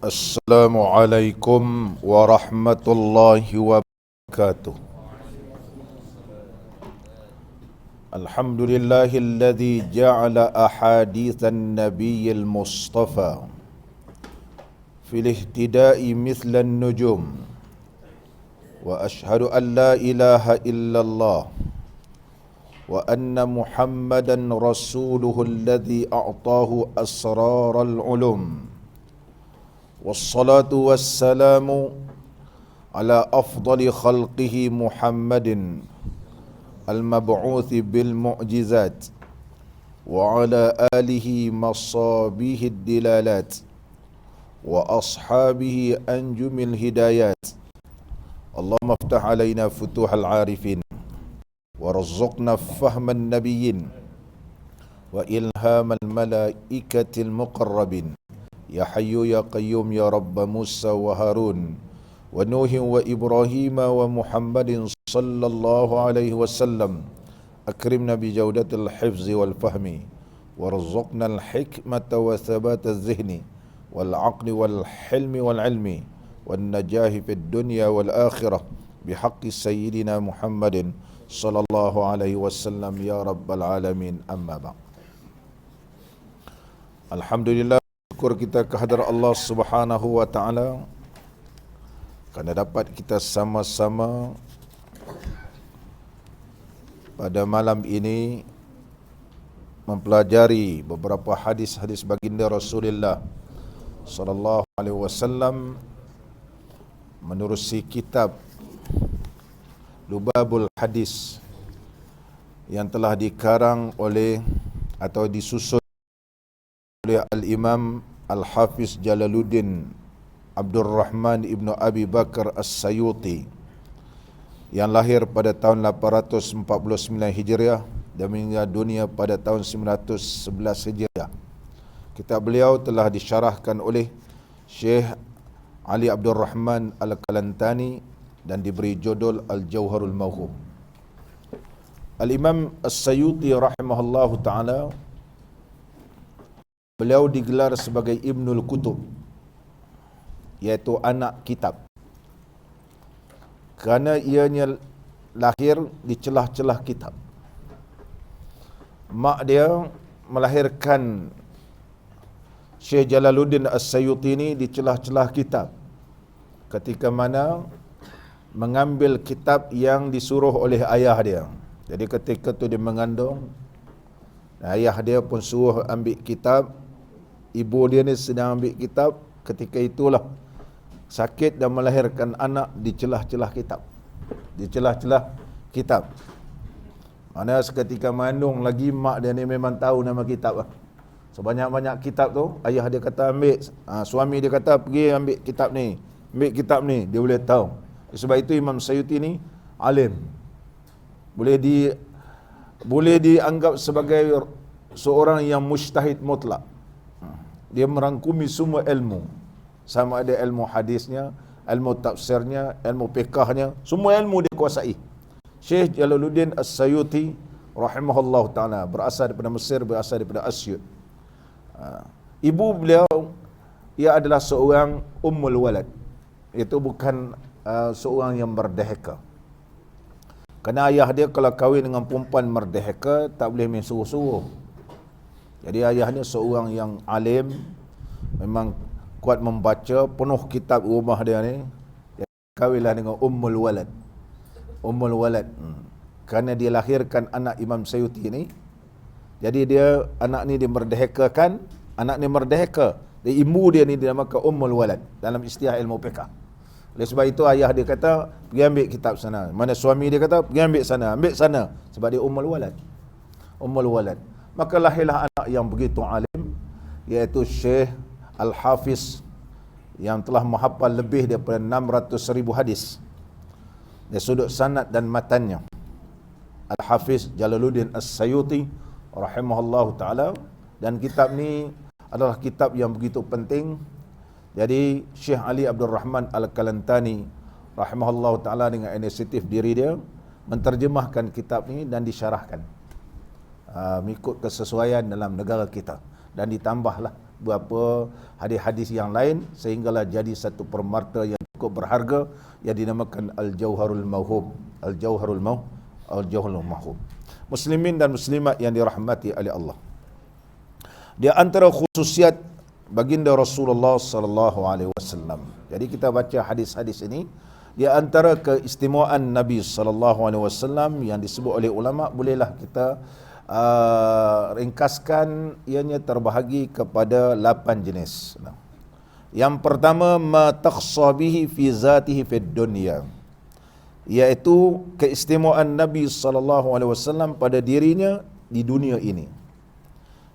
Assalamualaikum warahmatullahi wabarakatuh. Alhamdulillahilladzi ja'ala ahadithan nabiyyil mustafa fil ihtida'i mithlan nujum wa ashhadu an la ilaha illallah wa anna muhammadan rasuluhu alladzi a'tahu asraral ulum. Wassalatu wassalamu ala afdali khalqihi Muhammadin al-mab'uthi bil mu'jizat wa ala alihi masabihi dilalat wa ashabihi anjumil hidayat. Allahumma aftah alaina futuhal arifin warzuqna fahman nabiyyin wa ilhamal malaikatil muqarrabin. Ya Hayyu Ya Qayyum Ya Rabb Musa wa Harun wa Nuh wa Ibrahim wa Muhammadin sallallahu alaihi wasallam. Akrimna bi jawdatil hifzi wal fahmi warzuqna al hikmata wa thabata az-zihni wal aqli wal hilmi wal ilmi wan najahi fid dunya wal akhirah bihaqqi sayyidina Muhammadin sallallahu alaihi wasallam ya rabbal alamin. Amma ba'd. Alhamdulillah, syukur kita kehadrat Allah Subhanahu wa taala kerana dapat kita sama-sama pada malam ini mempelajari beberapa hadis-hadis baginda Rasulullah sallallahu alaihi wasallam menerusi kitab Lubabul Hadis yang telah dikarang oleh atau disusun oleh Al-Imam Al-Hafiz Jalaluddin Abdul Rahman Ibnu Abi Bakar As-Sayuti yang lahir pada tahun 849 Hijriah dan meninggal dunia pada tahun 911 Hijriah. Kitab beliau telah disyarahkan oleh Syekh Ali Abdul Rahman Al-Kalantani dan diberi judul Al-Jauharul Mawhub. Al-Imam As-Sayuti rahimahullahu ta'ala, beliau digelar sebagai Ibnul Kutub, iaitu anak kitab, kerana ianya lahir di celah-celah kitab. Mak dia melahirkan Syekh Jalaluddin As-Sayuti ini di celah-celah kitab, ketika mana mengambil kitab yang disuruh oleh ayah dia. Jadi ketika tu dia mengandung, ayah dia pun suruh ambil kitab. Ibu dia ni sedang ambil kitab, ketika itulah sakit dan melahirkan anak di celah-celah kitab. Di celah-celah kitab. Mana seketika mengandung lagi, mak dia ni memang tahu nama kitab. Sebanyak-banyak kitab tu, ayah dia kata ambil, suami dia kata pergi ambil kitab ni, ambil kitab ni, dia boleh tahu. Sebab itu Imam Sayuti ni alim. Boleh dianggap sebagai seorang yang mujtahid mutlak. Dia merangkumi semua ilmu, sama ada ilmu hadisnya, ilmu tafsirnya, ilmu fiqahnya, semua ilmu dia kuasai. Syekh Jalaluddin As-Sayuti rahimahullah ta'ala berasal daripada Mesir, berasal daripada Asyut. Ibu beliau, ia adalah seorang ummul walad, iaitu bukan seorang yang merdeheka. Kerana ayah dia kalau kahwin dengan perempuan merdeheka, tak boleh main suruh-suruh. Jadi ayahnya seorang yang alim, memang kuat membaca, penuh kitab rumah dia ni. Kahwinlah dengan Ummul Walad. Ummul Walad. Kerana dia lahirkan anak Imam Sayuti ni, jadi dia, anak ni dimerdehekakan, anak ni merdeheka. Dan ibu dia ni dinamakan Ummul Walad dalam istilah ilmu fiqh. Oleh sebab itu ayah dia kata, pergi ambil kitab sana. Mana suami dia kata, pergi ambil sana. Sebab dia Ummul Walad. Ummul Walad. Maka lahirlah anak yang begitu alim, iaitu Syekh Al-Hafiz, yang telah menghafal lebih daripada 600,000 hadis dari sudut sanad dan matannya. Al-Hafiz Jalaluddin As-Sayuti rahimahullahu ta'ala. Dan kitab ni adalah kitab yang begitu penting. Jadi Syekh Ali Abdul Rahman Al-Kalantani rahimahullahu ta'ala dengan inisiatif diri dia menterjemahkan kitab ni dan disyarahkan mengikut kesesuaian dalam negara kita, dan ditambahlah beberapa hadis-hadis yang lain sehinggalah jadi satu permata yang cukup berharga yang dinamakan Al-Jauharul Mauhub. Al-Jauharul Mauhub. Muslimin dan muslimat yang dirahmati oleh Allah. Di antara khususiat baginda Rasulullah sallallahu alaihi wasallam. Jadi kita baca hadis-hadis ini, di antara keistimewaan Nabi sallallahu alaihi wasallam yang disebut oleh ulama, bolehlah kita ringkaskan, ianya terbahagi kepada 8 jenis. Yang pertama, ma takhsa bihi fi zatihi fid dunya, iaitu keistimewaan Nabi sallallahu alaihi wasallam pada dirinya di dunia ini.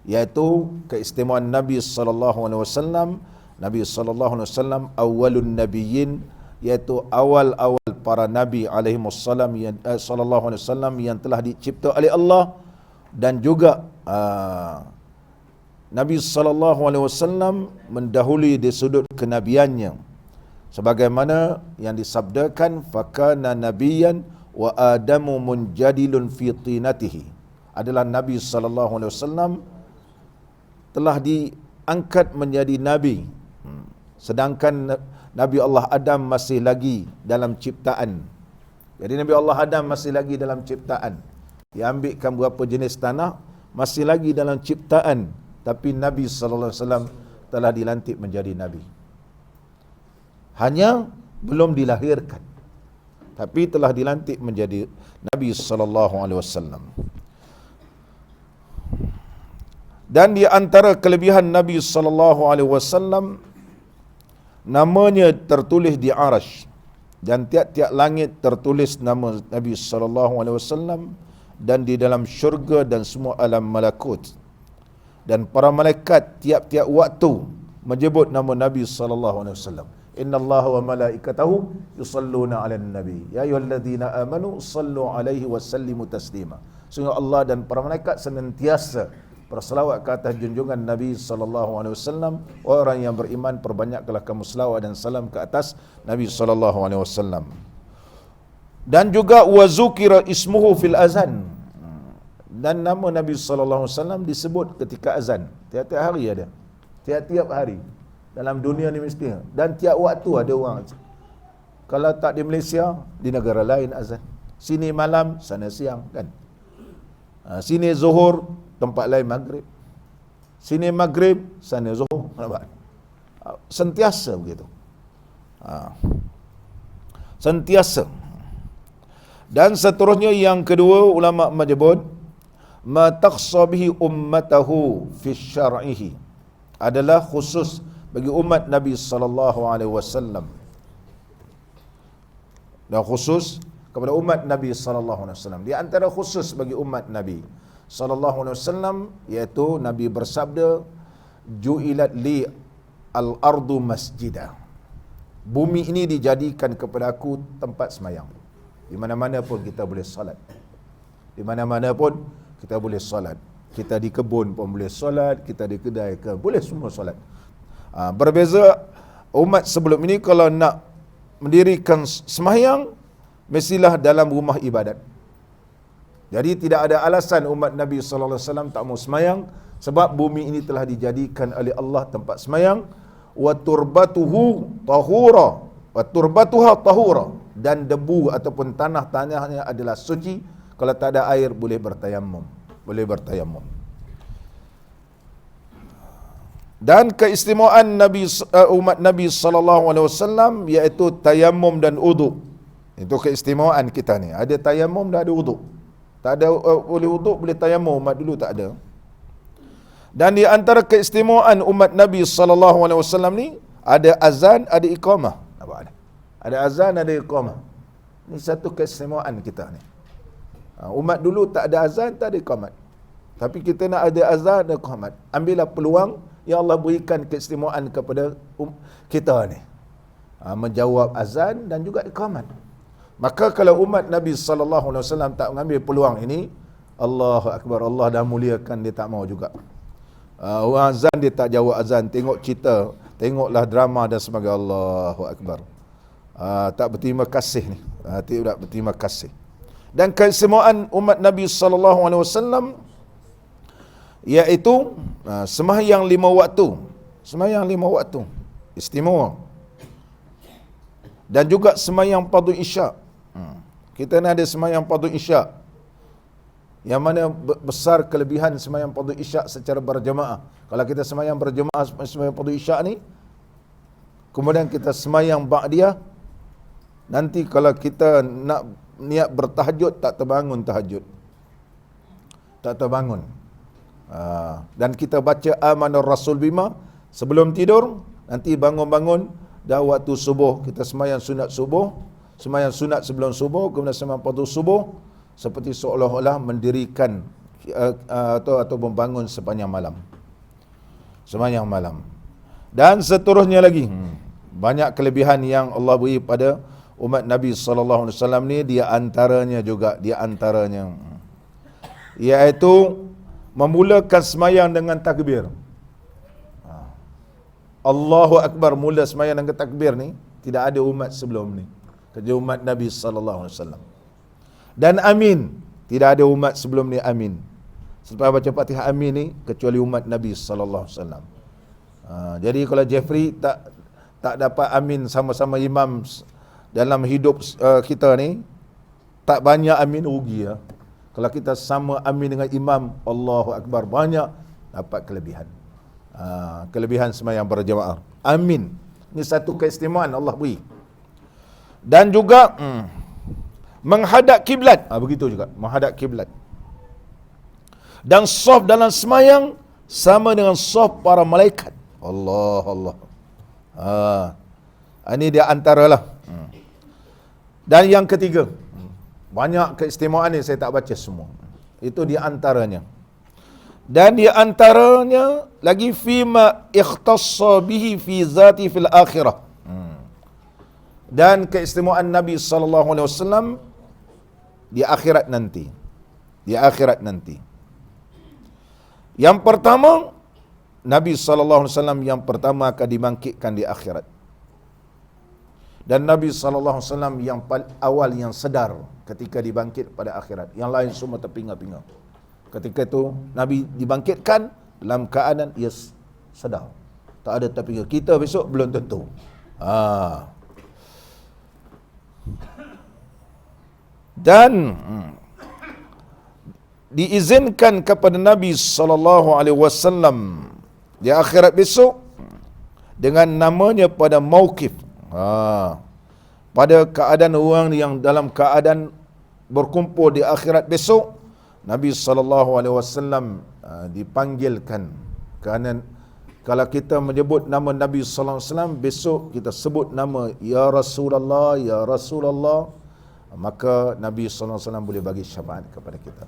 Iaitu keistimewaan Nabi sallallahu alaihi wasallam. Nabi sallallahu alaihi wasallam awwalun nabiyyin, iaitu awal-awal para nabi alaihi wassalam yang sallallahu alaihi wasallam yang telah dicipta oleh Allah. Dan juga Nabi sallallahu alaihi wasallam mendahului di sudut kenabiannya, sebagaimana yang disabdakan fakana nabiyyan wa adamu munjadilun fi tinatihi, adalah Nabi sallallahu alaihi wasallam telah diangkat menjadi nabi, sedangkan Nabi Allah Adam masih lagi dalam ciptaan. Jadi Nabi Allah Adam masih lagi dalam ciptaan. Dia ambilkan beberapa jenis tanah, masih lagi dalam ciptaan, tapi Nabi sallallahu alaihi wasallam telah dilantik menjadi nabi. Hanya belum dilahirkan, tapi telah dilantik menjadi Nabi sallallahu alaihi wasallam. Dan di antara kelebihan Nabi sallallahu alaihi wasallam, namanya tertulis di Arash, dan tiap-tiap langit tertulis nama Nabi sallallahu alaihi wasallam, dan di dalam syurga dan semua alam malakut. Dan para malaikat tiap-tiap waktu menyebut nama Nabi sallallahu alaihi wasallam. Innallaha wa malaikatahu yusalluna 'alan nabi ya ayyuhalladzina amanu sallu 'alaihi wa sallimu taslima. Sungguh Allah dan para malaikat senantiasa berselawat ke atas junjungan Nabi sallallahu alaihi wasallam. Orang yang beriman, perbanyaklah kamu selawat dan salam ke atas Nabi sallallahu alaihi wasallam. Dan juga wazukira ismuhu fil azan, dan nama Nabi sallallahu alaihi wasallam disebut ketika azan. Tiap-tiap hari ada. Tiap-tiap hari dalam dunia ni mesti. Dan tiap waktu ada orang. Kalau tak di Malaysia, di negara lain azan. Sini malam, sana siang kan. Sini zuhur, tempat lain maghrib. Sini maghrib, sana zuhur. Nampak? Sentiasa begitu. Sentiasa. Dan seterusnya yang kedua, ulama menyebut ma takhsa bihi ummatahu fi syar'ihi, adalah khusus bagi umat Nabi sallallahu alaihi wasallam. Dan khusus kepada umat Nabi sallallahu alaihi wasallam. Di antara khusus bagi umat Nabi sallallahu alaihi wasallam, iaitu Nabi bersabda, ju'ilat li al-ardu masjidah, bumi ini dijadikan kepada aku tempat semayang. Di mana-mana pun kita boleh solat. Di mana-mana pun kita boleh solat. Kita di kebun pun boleh solat, kita di kedai ke boleh semua solat. Berbeza umat sebelum ini, kalau nak mendirikan sembahyang mestilah dalam rumah ibadat. Jadi tidak ada alasan umat Nabi sallallahu alaihi wasallam tak mau sembahyang, sebab bumi ini telah dijadikan oleh Allah tempat sembahyang. Wa turbatuhu tahura, wa turbatuha tahura, dan debu ataupun tanahnya adalah suci. Kalau tak ada air boleh bertayamum. Dan keistimewaan umat Nabi sallallahu alaihi wasallam iaitu tayamum dan wudu. Itu keistimewaan kita ni. Ada tayamum dan ada wudu. Tak ada boleh wudu, boleh tayamum. Umat dulu tak ada. Dan di antara keistimewaan umat Nabi sallallahu alaihi wasallam ni, ada azan, ada iqamah. Nampak ada? Ada azan, ada iqamah. Ini satu keistimewaan kita ni. Umat dulu tak ada azan, tak ada iqamat. Tapi kita nak ada azan dan iqamat. Ambillah peluang yang Allah berikan keistimewaan kepada kita ni. Menjawab azan dan juga iqamat. Maka kalau umat Nabi sallallahu alaihi wasallam tak mengambil peluang ini, Allahu akbar, Allah dah muliakan dia tak mau juga. Orang azan dia tak jawab azan, tengok cerita, tengoklah drama dan sebagainya. Allahu akbar. Tak berterima kasih ni. Tidak berterima kasih. Dan keistimewaan umat Nabi sallallahu alaihi wasallam iaitu sembahyang 5 waktu Semayang 5 waktu. Istimewa. Dan juga semayang fardu isyak. Kita ni ada semayang fardu isyak. Yang mana besar kelebihan semayang fardu isyak secara berjemaah. Kalau kita semayang berjemaah semayang fardu isyak ni, kemudian kita semayang ba'diyah, nanti kalau kita nak niat bertahajud, tak terbangun tahajud. Tak terbangun. Dan kita baca Amanar Rasul bima sebelum tidur, nanti bangun-bangun dah waktu subuh, kita semayang sunat subuh, semayang sunat sebelum subuh, kemudian semayang fardu subuh, seperti seolah-olah mendirikan atau membangun sepanjang malam. Sepanjang malam. Dan seterusnya lagi. Banyak kelebihan yang Allah beri pada umat Nabi SAW ni, dia antaranya juga, iaitu memulakan semayang dengan takbir. Allahu Akbar, mula semayang dengan takbir ni, tidak ada umat sebelum ni. Kerja umat Nabi SAW. Dan amin, tidak ada umat sebelum ni amin. Selepas baca Fatihah amin ni, kecuali umat Nabi SAW. Jadi kalau Jeffrey tak dapat amin sama-sama imam dalam hidup kita ni, tak banyak amin, rugi ya. Kalau kita sama amin dengan imam, Allahu Akbar, banyak dapat kelebihan. Kelebihan semayang berjemaah. Amin. Ini satu keistimewaan Allah beri. Dan juga menghadap kiblat. Begitu juga, menghadap kiblat. Dan saf dalam semayang sama dengan saf para malaikat. Allah. Ini dia antaralah. Dan yang ketiga, banyak keistimewaan ni saya tak baca semua. Itu di antaranya. Dan di antaranya lagi fima ikhtassa bihi fi zati fil akhirah. Dan keistimewaan Nabi SAW di akhirat nanti. Di akhirat nanti. Yang pertama, Nabi SAW yang pertama akan dibangkitkan di akhirat. Dan Nabi SAW yang awal yang sedar ketika dibangkit pada akhirat. Yang lain semua terpinga-pinga. Ketika itu Nabi dibangkitkan dalam keadaan ia sedar. Tak ada terpinga. Kita besok belum tentu. Dan diizinkan kepada Nabi SAW di akhirat besok dengan namanya pada mauqif. Pada keadaan orang yang dalam keadaan berkumpul di akhirat besok, Nabi SAW dipanggilkan. Kerana kalau kita menyebut nama Nabi SAW, besok kita sebut nama Ya Rasulullah, Ya Rasulullah, maka Nabi SAW boleh bagi syafaat kepada kita.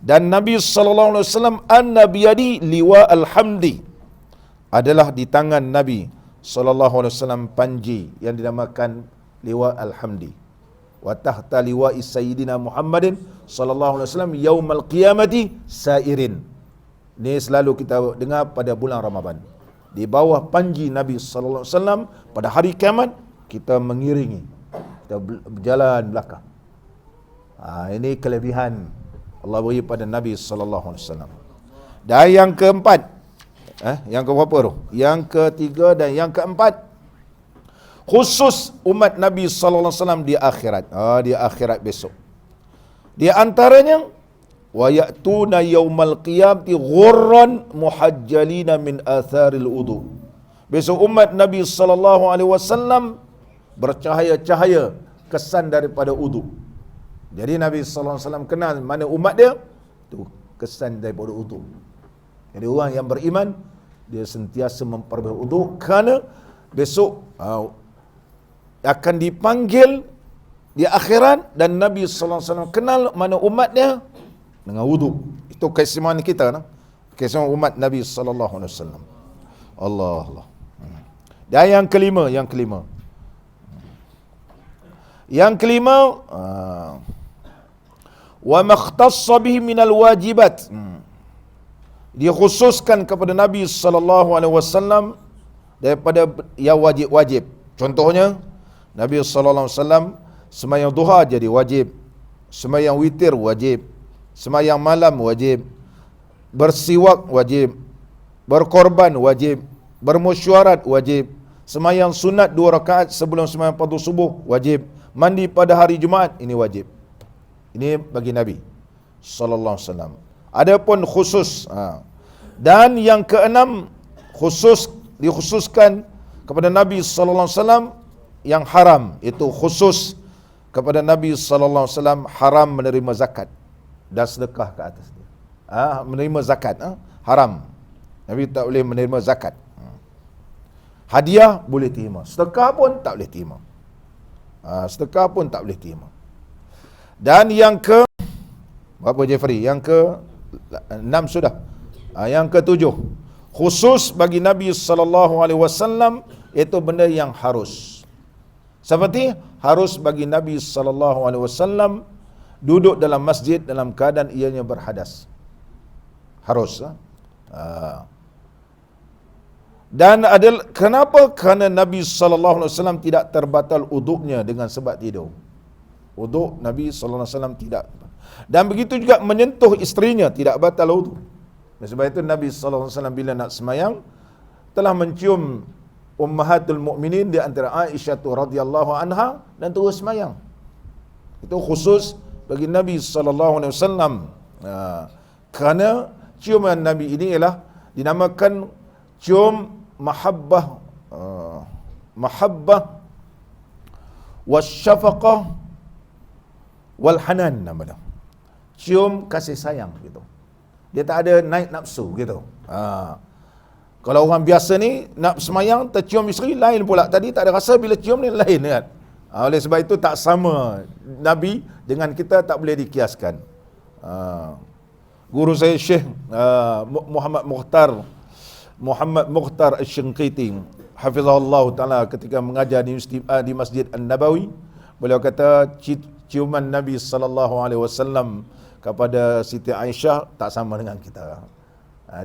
Dan Nabi SAW an-nabiyadi liwa al-hamdi, adalah di tangan Nabi SAW panji yang dinamakan liwa al-hamdi. Wa tahta liwa'i sayyidina Muhammadin sallallahu alaihi wasallam yaumal qiyamati sairin. Ini selalu kita dengar pada bulan Ramadan. Di bawah panji Nabi sallallahu alaihi wasallam pada hari kiamat kita mengiringi. Kita berjalan belakang. Ini kelebihan Allah beri pada Nabi sallallahu alaihi wasallam. Dan yang keempat, yang keberapa tu? Yang ketiga dan yang keempat, khusus umat Nabi sallallahu alaihi wasallam di akhirat. Di akhirat besok. Di antaranya wa ya'tuna yaumal qiyamati ghurran muhajjalina min atharil wudu. Besok umat Nabi sallallahu alaihi wasallam bercahaya-cahaya kesan daripada wudu. Jadi Nabi sallallahu alaihi wasallam kenal mana umat dia? Tu kesan daripada wudu. Jadi orang yang beriman dia sentiasa memperbaiki wudu kerana besok akan dipanggil di akhirat dan Nabi sallallahu alaihi wasallam kenal mana umat dia dengan wudu. Itu keistimewaan kita nah. Keistimewaan umat Nabi sallallahu alaihi wasallam. Allah. Dan yang kelima, wa makhtassa bihi minal wajibat. Dikhususkan kepada Nabi sallallahu alaihi wasallam daripada yang wajib-wajib. Contohnya Nabi sallallahu alaihi wasallam sembahyang duha jadi wajib, sembahyang witir wajib, sembahyang malam wajib, bersiwak wajib, berkorban wajib, bermesyuarat wajib, semayang sunat 2 rakaat sebelum semayang fardu subuh wajib, mandi pada hari Jumaat ini wajib. Ini bagi Nabi sallallahu alaihi wasallam. Adapun khusus, dan yang keenam, dikhususkan kepada Nabi sallallahu alaihi wasallam yang haram, itu khusus kepada Nabi sallallahu alaihi wasallam haram menerima zakat dan sedekah ke atas dia. Menerima zakat haram. Nabi tak boleh menerima zakat. Hadiah boleh terima, sedekah pun tak boleh terima. Sedekah pun tak boleh terima. Dan yang ke berapa Jeffrey? Yang ke 6 sudah. Yang ke 7, khusus bagi Nabi sallallahu alaihi wasallam, itu benda yang harus. Seperti harus bagi Nabi sallallahu alaihi wasallam duduk dalam masjid dalam keadaan ianya berhadas. Harus. Dan kenapa? Kerana Nabi sallallahu alaihi wasallam tidak terbatal uduknya dengan sebab tidur. Uduk Nabi sallallahu alaihi wasallam tidak. Dan begitu juga menyentuh isterinya tidak batal uduk. Sebab itu Nabi sallallahu alaihi wasallam bila nak semayang telah mencium ummahatul mukminin di antara Aisyah radhiyallahu anha dan terus semayang. Itu khusus bagi Nabi sallallahu alaihi wasallam. Kerana ciuman Nabi ini ialah dinamakan cium mahabbah wasyafaqah wal hanan namanya. Cium kasih sayang gitu. Dia tak ada naik nafsu gitu. Kalau orang biasa ni nak semayang tercium isteri lain pula. Tadi tak ada rasa, bila cium ni lain kan. Oleh sebab itu tak sama Nabi dengan kita, tak boleh dikiaskan. Guru saya Syekh Muhammad Mukhtar Asy-Shinqiti hafizahullah taala ketika mengajar di Masjid An-Nabawi, beliau kata ciuman Nabi sallallahu alaihi wasallam kepada Siti Aisyah tak sama dengan kita.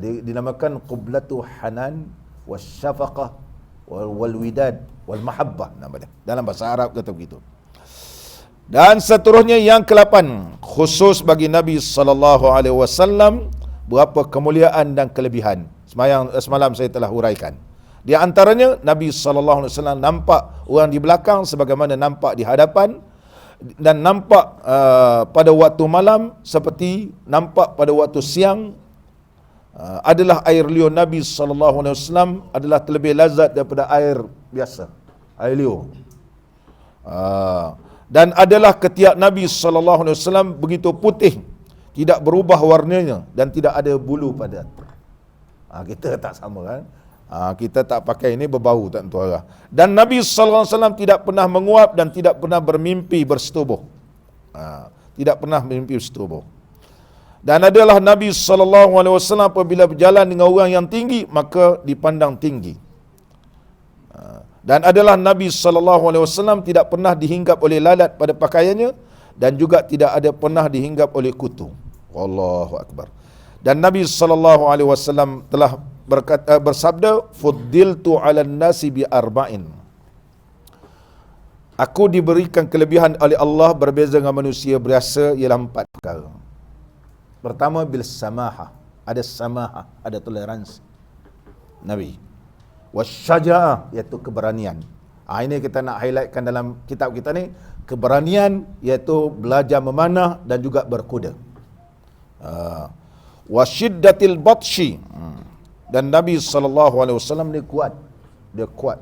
Dinamakan qiblatu hanan wasyafaqah wal widad wal mahabbah nama dia. Dalam bahasa Arab kata begitu. Dan seterusnya yang ke-8, khusus bagi Nabi sallallahu alaihi wasallam berapa kemuliaan dan kelebihan. Semalam saya telah huraikan. Di antaranya Nabi sallallahu alaihi wasallam nampak orang di belakang sebagaimana nampak di hadapan, dan nampak pada waktu malam seperti nampak pada waktu siang. Adalah air liur Nabi sallallahu alaihi wasallam adalah terlebih lazat daripada air biasa, air liur. Dan adalah ketiak Nabi sallallahu alaihi wasallam begitu putih, tidak berubah warnanya dan tidak ada bulu pada. Kita tak sama kan. Kita tak pakai ini berbau tak tentu arah. Dan Nabi sallallahu alaihi wasallam tidak pernah menguap dan tidak pernah bermimpi bersetubuh. Tidak pernah bermimpi bersetubuh. Dan adalah Nabi sallallahu alaihi wasallam apabila berjalan dengan orang yang tinggi maka dipandang tinggi. Dan adalah Nabi sallallahu alaihi wasallam tidak pernah dihinggap oleh lalat pada pakaiannya dan juga tidak ada pernah dihinggap oleh kutu. Allahu akbar. Dan Nabi sallallahu alaihi wasallam telah bersabda, fuddiltu 'alan nasi bi arba'in. Aku diberikan kelebihan oleh Allah berbeza dengan manusia biasa ialah 4 perkara. Pertama, bil samahah, ada samahah, ada toleransi Nabi. Wasyaja'ah, iaitu keberanian. Ini kita nak highlightkan dalam kitab kita ni, keberanian iaitu belajar memanah dan juga berkuda. Wasyiddatil batshi, dan Nabi sallallahu alaihi wasallam dia kuat,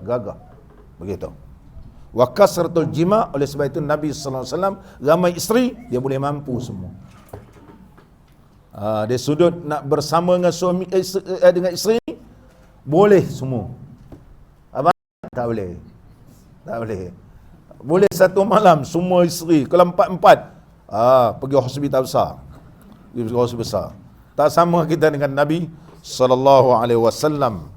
gagah, begitu. Wa kasratul jima', oleh sebab itu Nabi sallallahu alaihi wasallam ramai isteri dia boleh mampu semua. Dia sudut nak bersama dengan suami dengan isteri boleh semua. Apa? Tak boleh. Tak boleh. Boleh satu malam semua isteri, kalau 4-4 pergi hospital besar. Pergi hospital besar. Tak sama kita dengan Nabi sallallahu alaihi wasallam.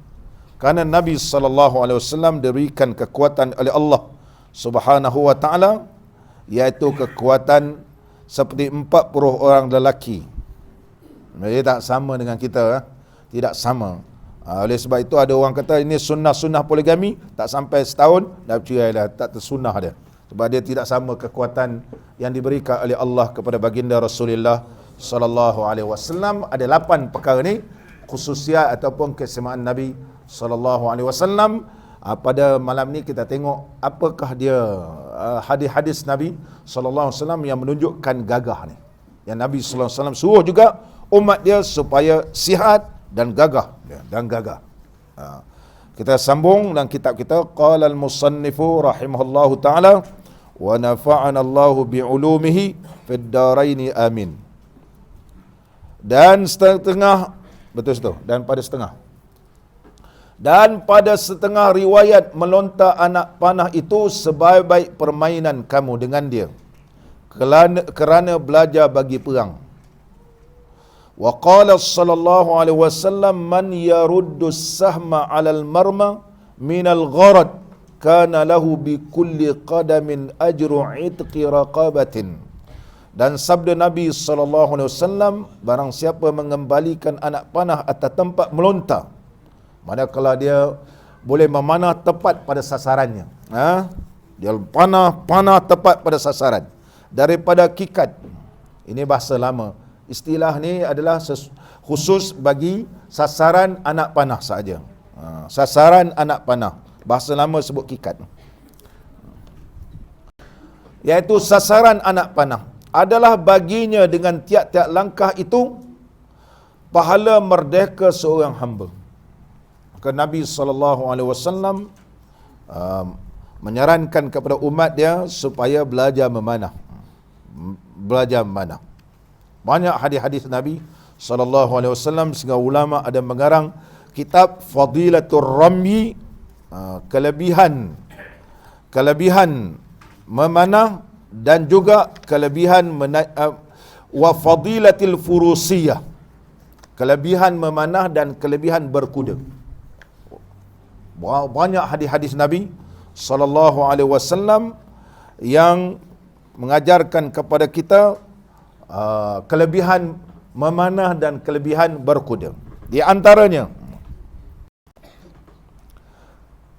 Karena Nabi sallallahu alaihi wasallam diberikan kekuatan oleh Allah Subhanahu wa taala, iaitu kekuatan seperti 40 orang lelaki. Dia tak sama dengan kita, tidak sama. Oleh sebab itu ada orang kata ini sunnah poligami, tak sampai setahun dah bercerai dah, tak tersunnah dia. Sebab dia tidak sama kekuatan yang diberikan oleh Allah kepada baginda Rasulullah sallallahu alaihi wasallam. Ada 8 perkara ni khususiat ataupun kesemaan Nabi SAW. Pada malam ni kita tengok apakah dia hadis-hadis Nabi SAW yang menunjukkan gagah ni. Yang Nabi SAW suruh juga umat dia supaya sihat dan gagah. Kita sambung dalam kitab kita. Qala al-musannifu rahimahullahu ta'ala wa nafa'ana Allahu bi'ulumihi fid daraini amin. Dan setengah, betul. Dan pada setengah riwayat melontar anak panah itu sebaik-baik permainan kamu dengan dia, kerana belajar bagi perang. Wa qala sallallahu alaihi wasallam man yaruddu sahma 'alal marma minal gharad kana lahu bi kulli qadamin ajru 'itqi raqabatin. Dan sabda Nabi sallallahu alaihi wasallam, barang siapa mengembalikan anak panah atas tempat melontar, manakala dia boleh memanah tepat pada sasarannya, dia panah tepat pada sasaran daripada kikat. Ini bahasa lama. Istilah ni adalah khusus bagi sasaran anak panah saja. Sasaran anak panah. Bahasa lama sebut kikat. Iaitu sasaran anak panah adalah baginya dengan tiap-tiap langkah itu pahala merdeka seorang hamba. Maka Nabi SAW menyarankan kepada umat dia supaya belajar memanah. Banyak hadis-hadis Nabi SAW, sehingga ulama ada mengarang kitab Fadilatul Ramyi, kelebihan memanah dan juga kelebihan wa Fadilatil Furusiyah, kelebihan memanah dan kelebihan berkuda. Banyak hadis-hadis Nabi SAW yang mengajarkan kepada kita kelebihan memanah dan kelebihan berkuda. Di antaranya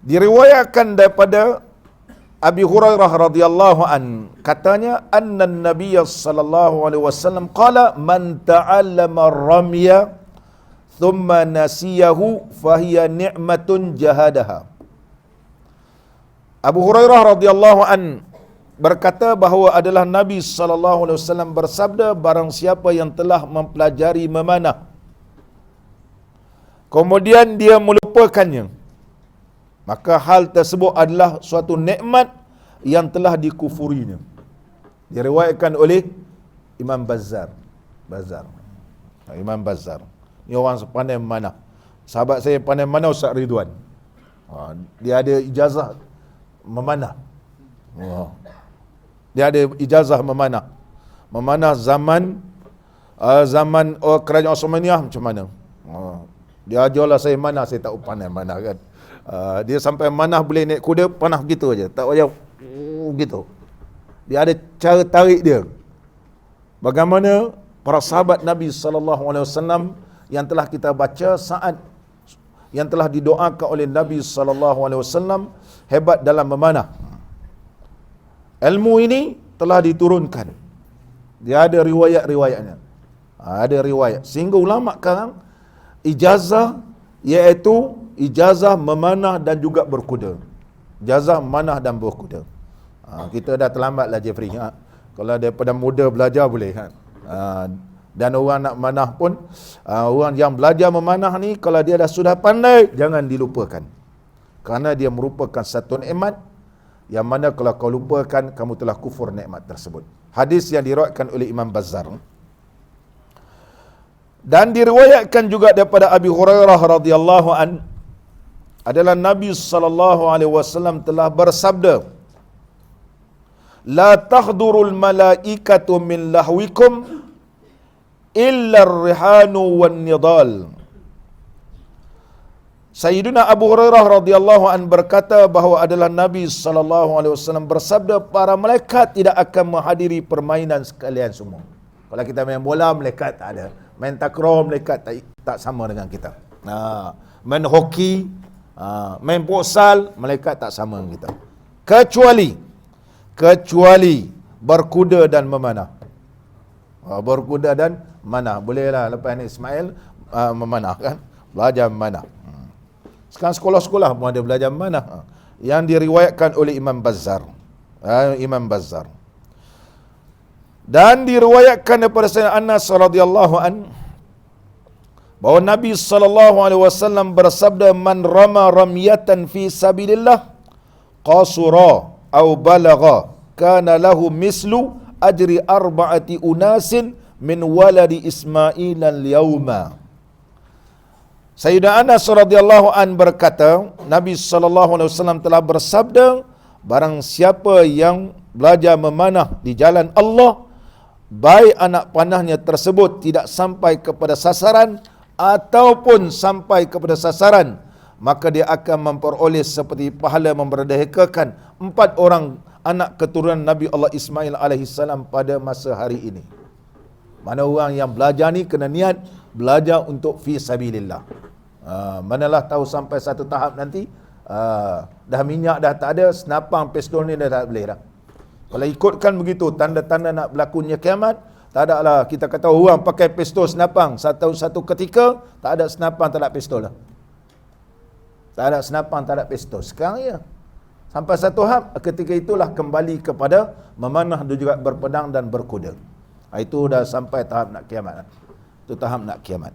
diriwayatkan daripada Abi Hurairah radhiyallahu an, katanya anna Nabiy sallallahu alaihi wasallam qala man ta'allama ar-ramya thumma nasiyahu fahiya ni'matun jahadaha. Abu Hurairah radhiyallahu an berkata bahawa adalah Nabi sallallahu alaihi wasallam bersabda, barang siapa yang telah mempelajari memanah kemudian dia melupakannya, maka hal tersebut adalah suatu nikmat yang telah dikufurinya. Diriwayatkan oleh Imam Bazzar. Imam Bazzar ni orang pandai memanah. Sahabat saya pandai memanah, Ustaz Ridwan. Dia ada ijazah memanah. Dia ada ijazah memanah. Memanah zaman kerajaan Osmaniyah macam mana. Dia ajarlah saya mana, saya tak pandai mana kan. Dia sampai manah boleh naik kuda panah begitu aja, tak payah gitu. Dia ada cara tarik dia. Bagaimana para sahabat Nabi SAW yang telah kita baca saat yang telah didoakan oleh Nabi SAW hebat dalam memanah. Ilmu ini telah diturunkan. Dia ada riwayat-riwayatnya. Ada riwayat. Sehingga ulama sekarang ijazah iaitu ijazah memanah dan juga berkuda. Ijazah memanah dan berkuda. Kita dah terlambatlah Jeffrey. Kalau daripada muda belajar boleh kan. Dan orang nak manah pun, orang yang belajar memanah ni, kalau dia dah sudah pandai, jangan dilupakan. Kerana dia merupakan satu nikmat yang mana kalau kau lupakan, kamu telah kufur nikmat tersebut. Hadis yang diriwayatkan oleh Imam Bazzar. Dan diriwayatkan juga daripada Abi Hurairah radhiyallahu an, adalah Nabi SAW telah bersabda, la tahdurul malaikatu min lahwikum illa ar-rihanu wan nidal. Sayyidina Abu Hurairah radhiyallahu an berkata bahawa adalah Nabi SAW bersabda, para malaikat tidak akan menghadiri permainan sekalian semua. Kalau kita main bola, malaikat tak ada. Main takraw, malaikat tak sama dengan kita. Main hoki, main futsal, malaikat tak sama dengan kita. Kecuali berkuda dan memanah. Berkuda dan memanah. Bolehlah lepas ni Ismail memanah kan, belajar memanah. Sekarang sekolah-sekolah pun ada belajar memanah, yang diriwayatkan oleh Imam Bazzar. Imam Bazzar. Dan diriwayatkan daripada Sayyidina Anas radhiyallahu an bahawa Nabi sallallahu alaihi wasallam bersabda, man rama ramyatan fi sabilillah qasura au balagha kana lahu mislu ajri arba'ati unasin min waladi Ismail al-yawma. Sayyidina Anas radhiyallahu an berkata, Nabi sallallahu alaihi wasallam telah bersabda, barang siapa yang belajar memanah di jalan Allah, baik anak panahnya tersebut tidak sampai kepada sasaran ataupun sampai kepada sasaran, maka dia akan memperoleh seperti pahala memerdekakan 4 orang anak keturunan Nabi Allah Ismail alaihissalam pada masa hari ini. Mana orang yang belajar ni kena niat belajar untuk fi sabilillah. Manalah tahu sampai satu tahap nanti dah minyak dah tak ada, senapang pistol ni dah tak boleh dah. Kalau ikutkan begitu tanda-tanda nak berlakunya kiamat, tak ada lah kita kata orang pakai pistol senapang, satu ketika tak ada senapang, tak ada pistol dah. Tak ada senapang, tak ada pistol. Sekarang ya, sampai satu tahap, ketika itulah kembali kepada memanah dan juga berpedang dan berkuda. Itu dah sampai tahap nak kiamat. Itu tahap nak kiamat.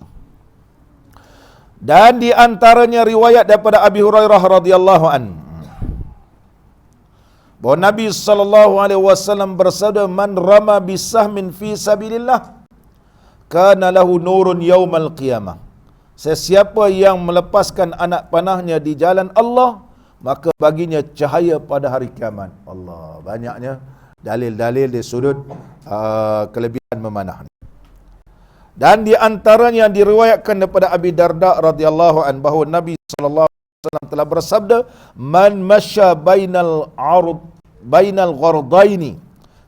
Dan di antaranya riwayat daripada Abi Hurairah radhiyallahu an bahawa Nabi sallallahu alaihi wasallam bersabda, man rama bisahmin fi sabilillah kana lahu nurun yaumal qiyamah. Sesiapa yang melepaskan anak panahnya di jalan Allah, maka baginya cahaya pada hari kiamat. Allah, banyaknya dalil-dalil di sudut kelebihan memanah. Dan di antaranya yang diriwayatkan daripada Abi Darda radhiyallahu an bahawa Nabi sallallahu alaihi wasallam telah bersabda, man masya bainal ghardaini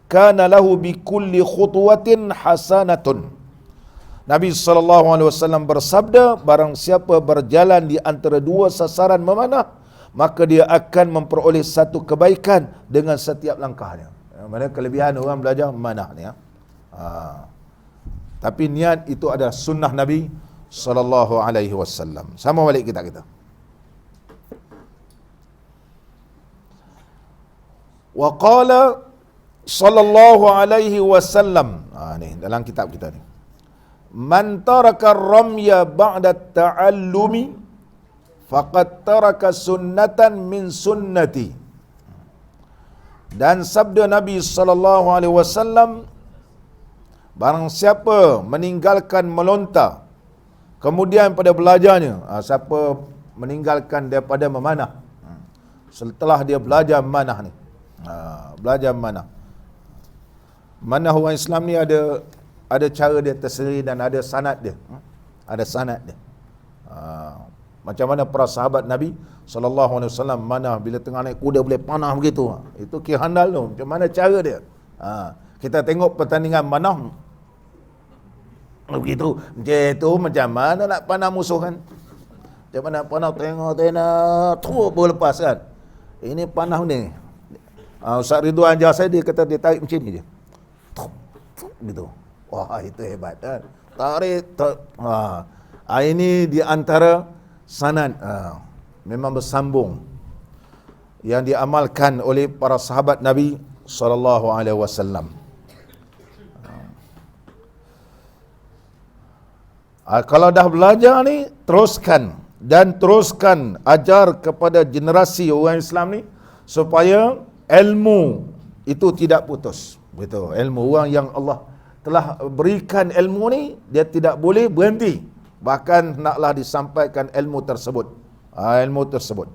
kana lahu bi kulli khutwatin hasanatun. Nabi sallallahu alaihi wasallam bersabda, barang siapa berjalan di antara 2 sasaran memanah, maka dia akan memperoleh satu kebaikan dengan setiap langkahnya. Mana kelebihan orang belajar memanah ni. Tapi niat itu adalah sunnah Nabi sallallahu alaihi wasallam. Sama balik kita. Wa qala sallallahu alaihi wasallam. Ni dalam kitab kita ni. Man taraka ramya ba'da ta'allumi faqad taraka sunnatan min sunnati. Dan sabda Nabi sallallahu alaihi wasallam, barang siapa meninggalkan melontar kemudian pada belajarnya, siapa meninggalkan daripada memanah setelah dia belajar memanah ni, belajar memanah. Manah orang Islam ni ada cara dia tersendiri dan ada sanad dia. Ada sanad dia. Macam mana para sahabat Nabi sallallahu alaihi wasallam manah bila tengah naik kuda boleh panah begitu. Itu kira handal tu. Macam mana cara dia? Kita tengok pertandingan manah begitu. Macam itu macam mana nak panah musuh kan? Macam mana panah tengok terus boleh lepas kan? Ini panah ni. Ustaz Ridwan ajar saya, dia kata dia tarik macam ni je. Gitu. Wah, itu hebat kan? Tarik. Ini di antara sanad, memang bersambung yang diamalkan oleh para sahabat Nabi sallallahu alaihi wasallam. Kalau dah belajar ni, teruskan ajar kepada generasi orang Islam ni supaya ilmu itu tidak putus. Betul. Ilmu orang yang Allah telah berikan ilmu ni, dia tidak boleh berhenti. Bahkan naklah disampaikan ilmu tersebut. Ilmu tersebut.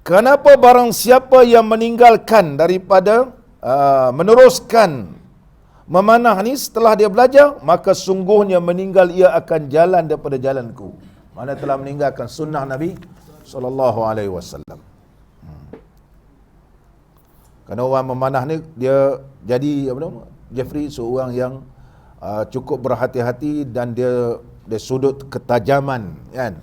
Kenapa barang siapa yang meninggalkan daripada meneruskan memanah ni setelah dia belajar, maka sungguhnya meninggal ia akan jalan daripada jalanku. Mana telah meninggalkan sunnah Nabi sallallahu alaihi wasallam. Kerana orang memanah ni dia jadi Jeffrey seorang yang cukup berhati-hati dan dia sudut ketajaman kan.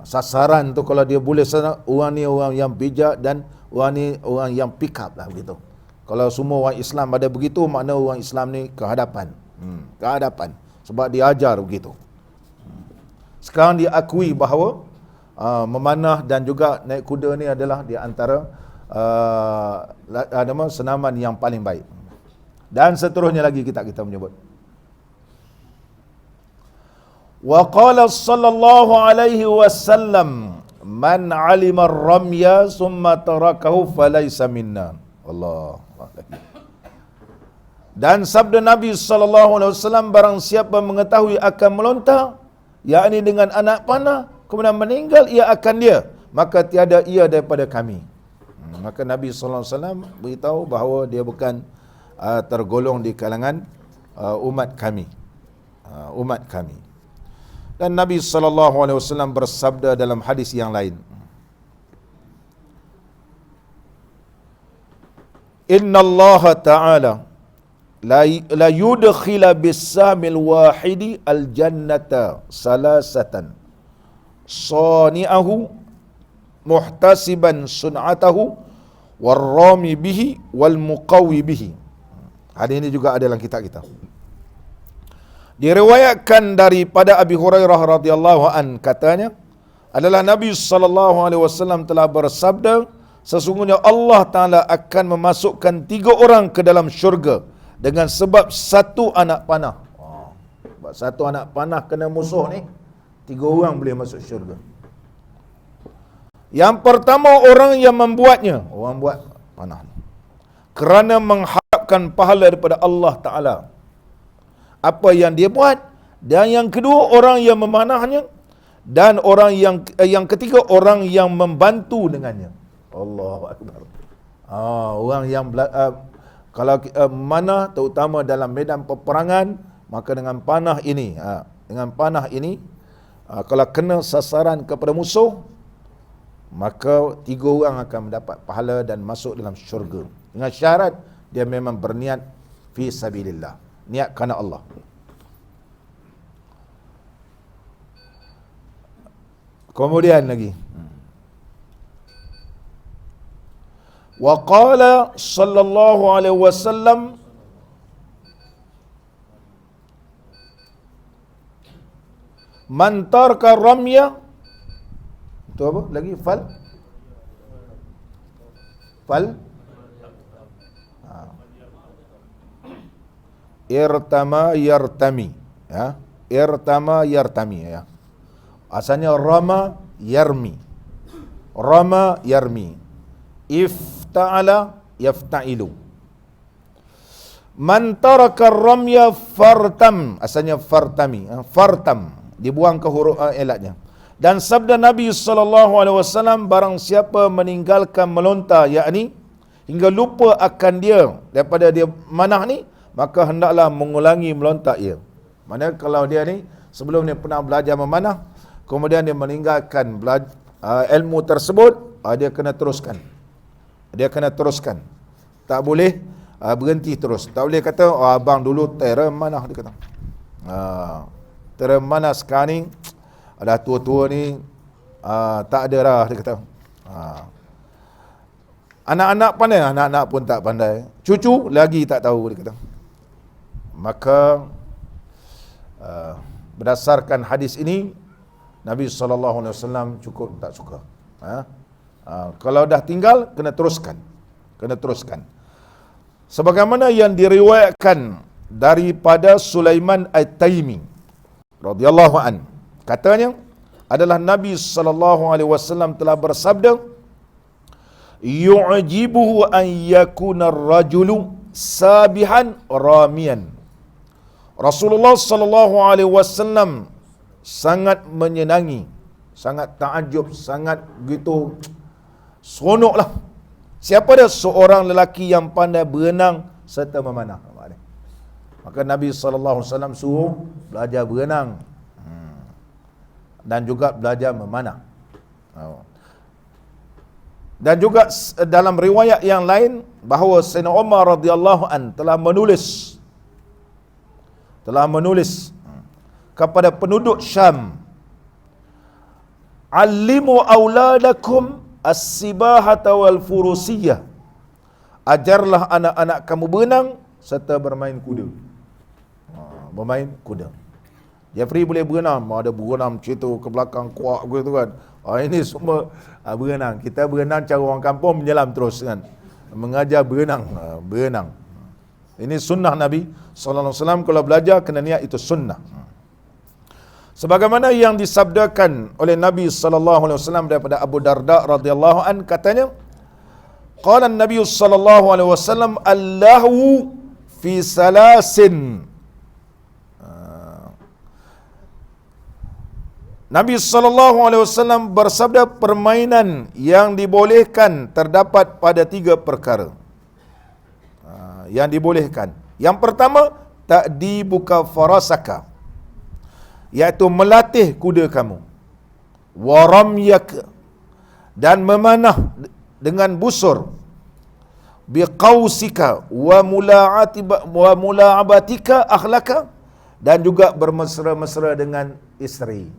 Sasaran tu kalau dia boleh orang ni orang yang bijak dan orang ni orang yang pick up lah begitu. Kalau semua orang Islam ada begitu, makna orang Islam ni ke hadapan. Ke hadapan. Sebab dia ajar begitu. Sekarang dia akui bahawa memanah dan juga naik kuda ni adalah di antara senaman yang paling baik. Dan seterusnya lagi kita menyebut. Wa qala sallallahu alaihi wasallam man 'alima ar-ramya summa tarakahu falaysa minna. Allah. Dan sabda Nabi sallallahu alaihi wasallam, barang siapa mengetahui akan melontar, yakni dengan anak panah, kemudian meninggal ia akan dia, maka tiada ia daripada kami. Maka Nabi sallallahu alaihi wasallam beritahu bahawa dia bukan tergolong di kalangan umat kami. Umat kami. Dan Nabi sallallahu alaihi wasallam bersabda dalam hadis yang lain, Inna Allah Ta'ala la yudkhila bisamil wahidi al-jannata salasatan sani'ahu muhtasiban sun'atahu warrami bihi wal muqawi bihi. Hadis ini juga ada dalam kitab kita. Diriwayatkan daripada Abi Hurairah radhiyallahu an, katanya adalah Nabi sallallahu alaihi wasallam telah bersabda, sesungguhnya Allah Taala akan memasukkan 3 orang ke dalam syurga dengan sebab satu anak panah. Sebab satu anak panah kena musuh ni, 3 orang boleh masuk syurga. Yang pertama, orang yang membuatnya, orang buat panah ni kerana mengharapkan pahala daripada Allah Ta'ala apa yang dia buat. Dan yang kedua, orang yang memanahnya. Dan orang yang ketiga, orang yang membantu dengannya. Allahu Akbar. Orang yang kalau manah terutama dalam medan peperangan, maka dengan panah ini kalau kena sasaran kepada musuh, maka 3 orang akan mendapat pahala dan masuk dalam syurga. Dengan syarat dia memang berniat fi sabilillah, niat kerana Allah. Kemudian lagi, wa qala sallallahu alaihi wasallam, man taraka ramya, itu apa lagi, irtama yartami, ya, irtama yartami, ya. Asalnya rama yarmi, ifta'ala yafta'ilu. Man taraka ramya fartam, asalnya fartami, fartam dibuang ke huruf elatnya. Dan sabda Nabi sallallahu alaihi wasallam, barang siapa meninggalkan melontar, yakni hingga lupa akan dia daripada dia manah ni, maka hendaklah mengulangi melontar ia. Mana kalau dia ni sebelum ni pernah belajar memanah, kemudian dia meninggalkan ilmu tersebut, dia kena teruskan. Tak boleh berhenti terus. Tak boleh kata, abang dulu terem manah, dia kata. Terem manah sekarang ni, dah tua-tua ni, tak ada dah, dia kata. Anak-anak pandai, anak-anak pun tak pandai. Cucu lagi tak tahu, dia kata. Maka berdasarkan hadis ini, Nabi SAW cukup tak suka. Kalau dah tinggal, kena teruskan. Sebagaimana yang diriwayatkan daripada Sulaiman At-Taimi radhiyallahu an, katanya adalah Nabi SAW telah bersabda, yu'jibuhu an yakuna ar-rajulu sabihan ramiyan. Rasulullah SAW sangat menyenangi, sangat takjub, sangat begitu seronoklah siapa dia seorang lelaki yang pandai berenang serta memanah. Maka Nabi SAW suruh belajar berenang dan juga belajar memanah. Dan juga dalam riwayat yang lain bahawa Sayyidina Umar radhiyallahu an telah menulis kepada penduduk Syam, allimu auladakum as-sibahata wal furusiyah, ajarlah anak-anak kamu berenang serta bermain kuda. bermain kuda. Jeffrey boleh berenang, ada berenang cerita ke belakang kuak gitu kan. Ini semua berenang. Kita berenang cara orang kampung menyelam terus kan. Mengajar berenang. Ini sunnah Nabi sallallahu alaihi wasallam, kalau belajar kena niat itu sunnah. Sebagaimana yang disabdakan oleh Nabi sallallahu alaihi wasallam daripada Abu Darda radhiyallahu an, katanya, qala Nabi sallallahu alaihi wasallam, Allahu fi salasin. Nabi sallallahu alaihi wasallam bersabda, permainan yang dibolehkan terdapat pada 3 perkara. Yang dibolehkan. Yang pertama, ta'dibuka farasaka, iaitu melatih kuda kamu. Waramyak, dan memanah dengan busur. Biqausika wa mula'abatika akhlaka, dan juga bermesra-mesra dengan isteri.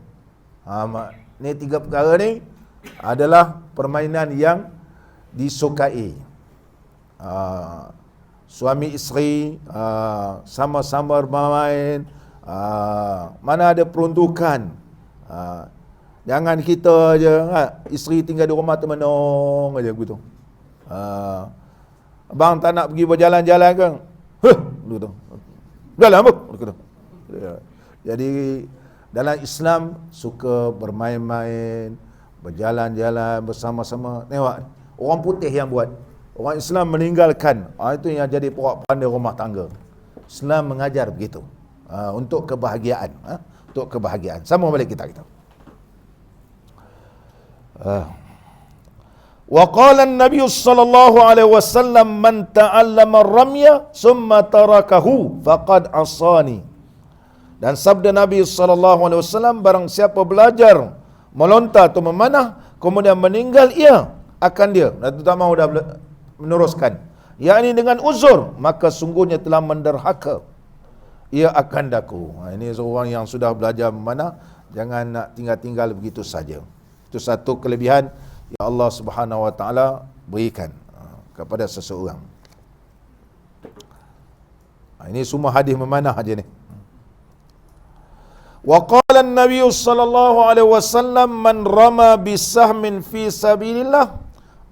Ni 3 perkara ni adalah permainan yang disukai. Suami isteri sama-sama bermain, mana ada peruntukan. Jangan kita je, isteri tinggal di rumah termenung aja gitu. Abang tak nak pergi berjalan-jalan kan? Begitu. Jalan apa? Begitu. Jadi dalam Islam suka bermain-main, berjalan-jalan bersama-sama. Tengok, orang putih yang buat. Orang Islam meninggalkan. Itu yang jadi porak pandai rumah tangga. Islam mengajar begitu. Untuk kebahagiaan. Untuk kebahagiaan. Sama balik kita. Wa qala an-nabiy sallallahu alaihi wasallam, man ta'allama ar-ramya summa tarakahu faqad asani. Dan sabda Nabi sallallahu alaihi wasallam, barang siapa belajar melontar atau memanah kemudian meninggal ia akan dia, dan tak mau dah meneruskan, yakni dengan uzur, maka sungguhnya telah menderhaka ia akan daku. Ini seorang yang sudah belajar memanah, jangan nak tinggal-tinggal begitu saja. Itu satu kelebihan yang Allah Subhanahu wa taala berikan kepada seseorang. Ini semua hadis memanah aja ni. Wa qala an-nabiy sallallahu alaihi wasallam, man rama bisahmin fi sabilillah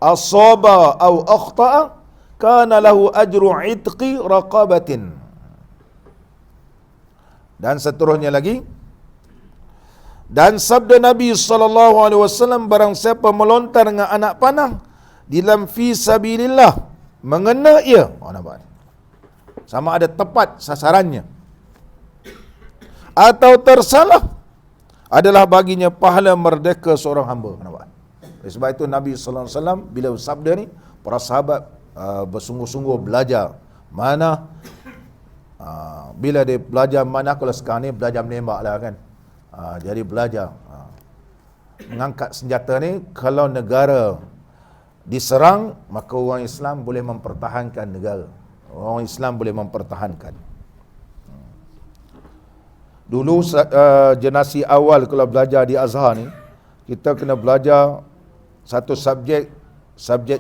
asaba aw akhta'a kana lahu ajru itqi raqabatin. Dan seterusnya lagi, dan sabda Nabi sallallahu alaihi wasallam, barang siapa melontar dengan anak panah di dalam fi sabilillah, mengena ia, nampak, sama ada tepat sasarannya atau tersalah, adalah baginya pahala merdeka seorang hamba. Nampak? Sebab itu Nabi sallallahu alaihi wasallam bila bersabda ni, para sahabat bersungguh-sungguh belajar mana. Bila dia belajar mana, kalau sekarang ni belajar menembak lah kan. Jadi belajar mengangkat senjata ni, kalau negara diserang, maka orang Islam boleh mempertahankan negara. Orang Islam boleh mempertahankan. Dulu generasi awal kalau belajar di Azhar ni, kita kena belajar satu subjek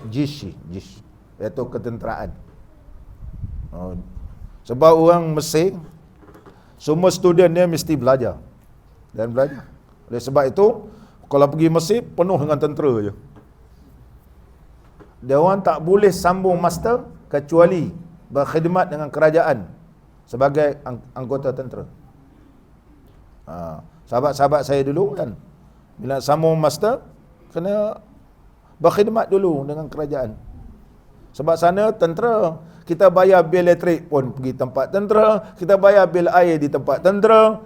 JIS, iaitu ketenteraan. Sebab orang Mesir, semua student dia mesti belajar. Dan belajar. Oleh sebab itu, kalau pergi Mesir, penuh dengan tentera je. Dia orang tak boleh sambung master kecuali berkhidmat dengan kerajaan sebagai anggota tentera. Sahabat-sahabat saya dulu kan, bila sambung master, kena berkhidmat dulu dengan kerajaan. Sebab sana tentera, kita bayar bil elektrik pun pergi tempat tentera, kita bayar bil air di tempat tentera,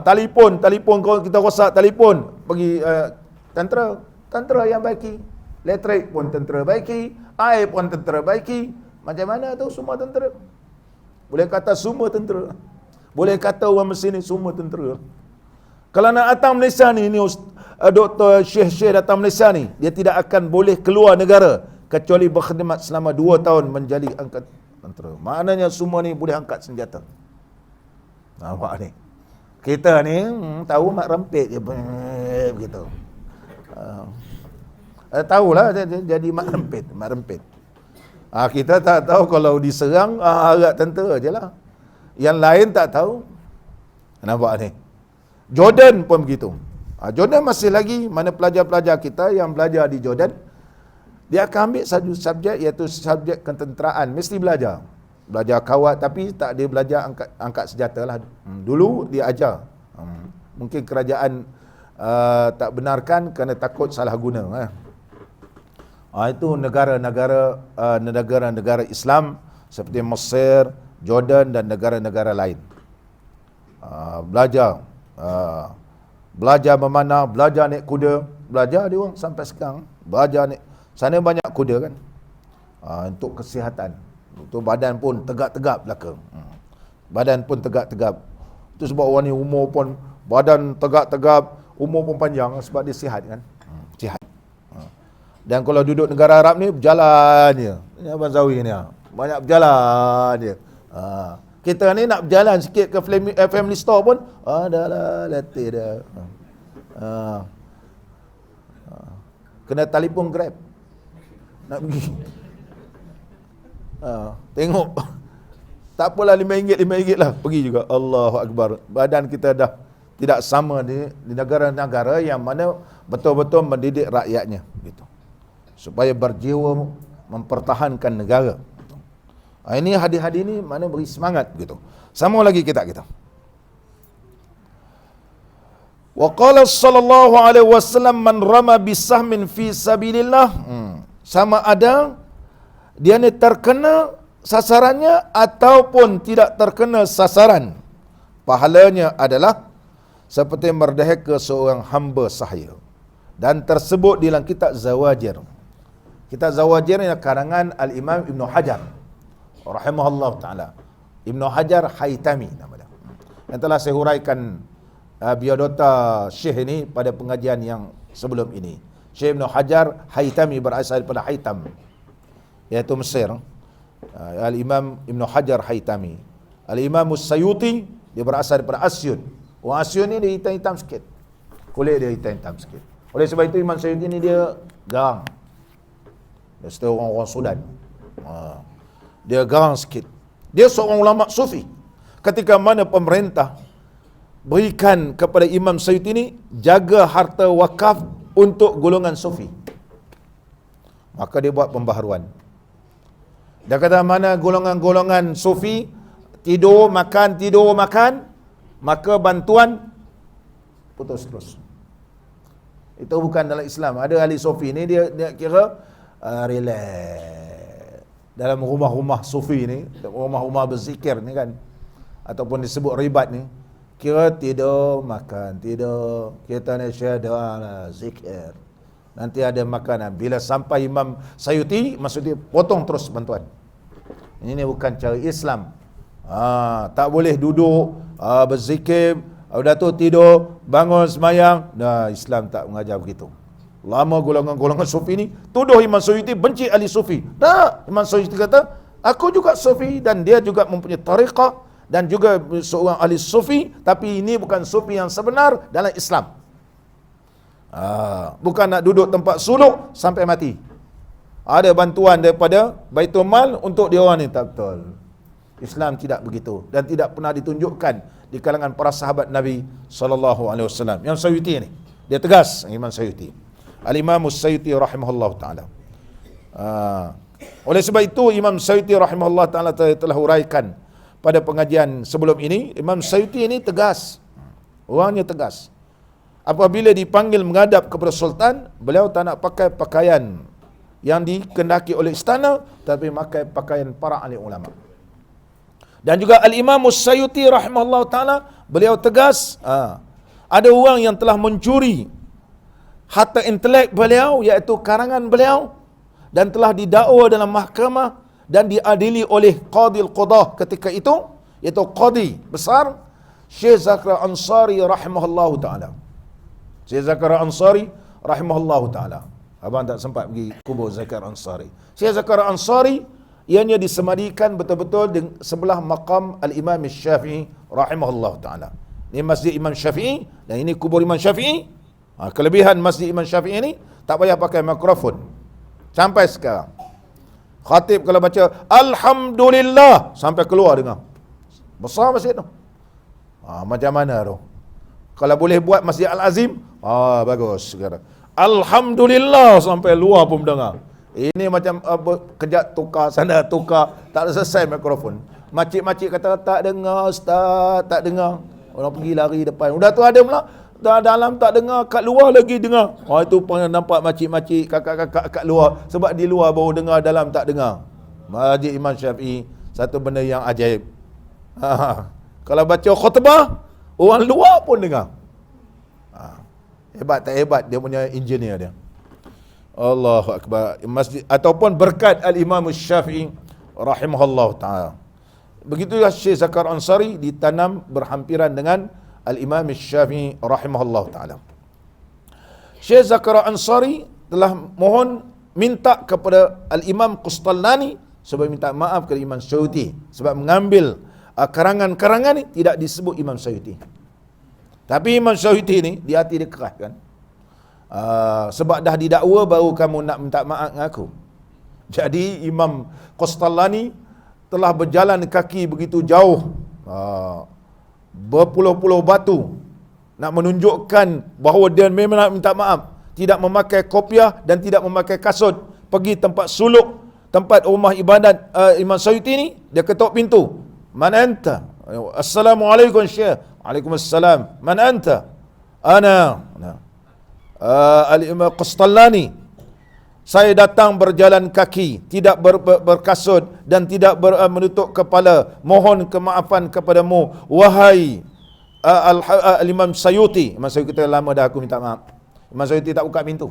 telefon kalau kita rosak telefon, pergi tentera yang baiki, elektrik pun tentera baiki, air pun tentera baiki. Macam mana tu semua tentera? Boleh kata semua tentera. Boleh kata orang Mesir ni semua tentera. Kalau nak datang Malaysia ni Dr. Syekh datang Malaysia ni, dia tidak akan boleh keluar negara kecuali berkhidmat selama 2 tahun menjadi angkat tentera. Maknanya semua ni boleh angkat senjata. Nampak ni. Kita ni tahu mak rempit je begitu. Tahulah jadi mak rempit. Kita tak tahu kalau diserang agak tentera je lah. yang lain tak tahu. Nampak ni? Jordan pun begitu. Jordan masih lagi, mana pelajar-pelajar kita yang belajar di Jordan, dia akan ambil satu subjek, iaitu subjek ketenteraan. Mesti belajar. Belajar kawat, tapi tak dia belajar angkat senjata lah. Dulu dia ajar. Mungkin kerajaan tak benarkan kerana takut salah guna. Itu negara-negara Islam seperti Mesir, Jordan dan negara-negara lain. Belajar memanah, belajar naik kuda, belajar dia orang sampai sekarang. Belajar naik, sana banyak kuda kan. Untuk kesihatan. Untuk badan pun tegap-tegap belaka. Badan pun tegap-tegap. Itu sebab orang ni umur pun, badan tegap-tegap, umur pun panjang sebab dia sihat kan. Sihat. Dan kalau duduk negara Arab ni, berjalan je. Ini Abang Zawi ni. Banyak berjalan je. Kita ni nak berjalan sikit ke family store pun, dah lah, letih dah. Kena telefon Grab. Nak pergi. Tengok. Tak apalah RM5 lah. Pergi juga. Allahu Akbar. Badan kita dah tidak sama di negara-negara yang mana betul-betul mendidik rakyatnya. Gitu. Supaya berjiwa mempertahankan negara. Ini hadis-hadis ni mana beri semangat gitu. Sama lagi kita. Wa qala sallallahu alaihi wasallam man rama bisahmin fi sabilillah. Sama ada dia ni terkena sasarannya ataupun tidak terkena sasaran. Pahalanya adalah seperti merdeka seorang hamba sahaya. Dan tersebut di dalam kitab Zawajir. Kitab Zawajir ni karangan Al-Imam Ibn Hajar rahimahullah ta'ala. Ibn Hajar Haytami nama dia. Yang telah saya huraikan biodata Syekh ini pada pengajian yang sebelum ini. Syekh Ibn Hajar Haytami berasal daripada Haytam, iaitu Mesir. Al-Imam Ibn Hajar Haytami. Al-Imam As-Sayuti dia berasal daripada Asyun. Orang Asyun ni dia hitam-hitam sikit. Kulit dia hitam-hitam sikit. Oleh sebab itu Imam Sayuti ni dia garang. Dia setelah orang-orang Sudan. Dia garang sikit. Dia seorang ulama sufi. Ketika mana pemerintah berikan kepada Imam Sayuti ini jaga harta wakaf untuk golongan sufi, maka dia buat pembaharuan. Dia kata mana golongan-golongan sufi tidur makan, maka bantuan putus terus. Itu bukan dalam Islam. Ada ahli sufi ni dia kira relax. Dalam rumah-rumah sufi ni, rumah-rumah berzikir ni kan, ataupun disebut ribat ni, kira tidur, makan, tidur, kita ni syahada lah, zikir. Nanti ada makanan. Bila sampai Imam Sayuti, maksudnya potong terus bantuan. Ini bukan cara Islam. Tak boleh duduk, berzikir, udah tu tidur, bangun semayang. Nah, Islam tak mengajar begitu. Lama golongan-golongan sufi ni tuduh Imam Sayuti benci ahli sufi. Tak, Imam Sayuti kata, aku juga sufi dan dia juga mempunyai tariqah dan juga seorang ahli sufi, tapi ini bukan sufi yang sebenar dalam Islam. Bukan nak duduk tempat suluk sampai mati. Ada bantuan daripada Baitul Mal untuk dia orang ni, tak betul. Islam tidak begitu dan tidak pernah ditunjukkan di kalangan para sahabat Nabi SAW. Yang Sayuti ni, dia tegas, Imam Sayuti. Al-Imam As-Sayuti rahimahullah ta'ala. Oleh sebab itu Imam Sayuti rahimahullah ta'ala telah huraikan pada pengajian sebelum ini. Imam Sayuti ini tegas. Orangnya tegas. Apabila dipanggil menghadap kepada Sultan, beliau tak nak pakai pakaian yang dikendaki oleh istana, tapi pakai pakaian para ahli ulama. Dan juga Al-Imam As-Sayuti rahimahullah ta'ala, beliau tegas, ada orang yang telah mencuri harta intelek beliau, iaitu karangan beliau, dan telah didakwa dalam mahkamah dan diadili oleh Qadil Qudah ketika itu, iaitu Qadi besar Syekh Zakaria Ansari rahimahullahu ta'ala. Syekh Zakaria Ansari rahimahullahu ta'ala. Abang tak sempat pergi kubur Zakaria Ansari. Syekh Zakaria Ansari ianya disemadikan betul-betul di sebelah maqam Al-Imam Syafi'i rahimahullahu ta'ala. Ini masjid Imam Syafi'i dan ini kubur Imam Syafi'i. Kelebihan masjid Imam Syafi'i ini tak payah pakai mikrofon. Sampai sekarang khatib kalau baca Alhamdulillah sampai keluar dengar. Besar masjid tu. Macam mana tu? Kalau boleh buat Masjid Al-Azim, bagus sekarang. Alhamdulillah sampai luar pun dengar. Ini macam kejap tukar sana tukar, tak ada selesai mikrofon. Makcik-makcik kata tak dengar ustaz, tak dengar. Orang pergi lari depan. Udah tu ada pula dalam tak dengar, kat luar lagi dengar. Itu pernah nampak makcik-makcik, kakak-kakak kat luar. Sebab di luar baru dengar, dalam tak dengar. Masjid Imam Syafi'i satu benda yang ajaib. Kalau baca khutbah, orang luar pun dengar. Hebat tak hebat dia punya engineer dia. Allahu akbar. Masjid ataupun berkat Al-Imam Syafi'i rahimahullah taala. Begitulah Syekh Zakar Ansari ditanam berhampiran dengan Al-Imam Syafi'i rahimahullah taala. Syekh Zakar Ansari telah mohon minta kepada Al-Imam Qustallani sebab minta maaf kepada Imam Suyuti sebab mengambil karangan-karangan ni tidak disebut Imam Suyuti. Tapi Imam Suyuti ni di hati dia keras kan. Sebab dah didakwa baru kamu nak minta maaf dengan aku. Jadi Imam Qustallani telah berjalan kaki begitu jauh, berpuluh-puluh batu nak menunjukkan bahawa dia memang nak minta maaf, tidak memakai kopiah dan tidak memakai kasut, pergi tempat suluk, tempat rumah ibadat Imam Suyuti ni, dia ketuk pintu. Man anta? Assalamualaikum Syekh. Waalaikumsalam. Man anta? Ana Al-Imam Qustallani. Saya datang berjalan kaki, tidak berkasut dan tidak menutup kepala. Mohon kemaafan kepadamu, wahai Al-Imam Suyuti. Imam Suyuti kata, lama dah aku minta maaf. Imam Suyuti tak buka pintu.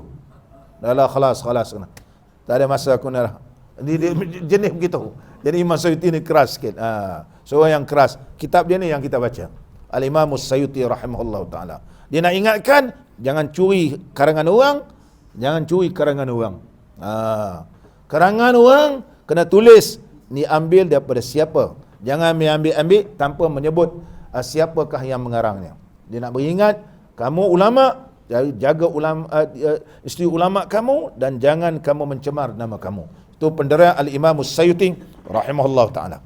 Dah lah, khalas. Tak ada masa aku nak. Dia jenis begitu. Jadi Imam Suyuti ni keras sikit. Seorang yang keras. Kitab dia ni yang kita baca. Al-Imam Suyuti rahimahullah ta'ala. Dia nak ingatkan, jangan curi karangan orang. Jangan curi karangan orang. Karangan orang kena tulis, ni ambil daripada siapa. Jangan ambil tanpa menyebut siapakah yang mengarangnya. Dia nak beringat, kamu ulama, jaga ulama, isteri ulama kamu dan jangan kamu mencemar nama kamu. Itu penderaan Al-Imam Suyuti rahimahullah ta'ala.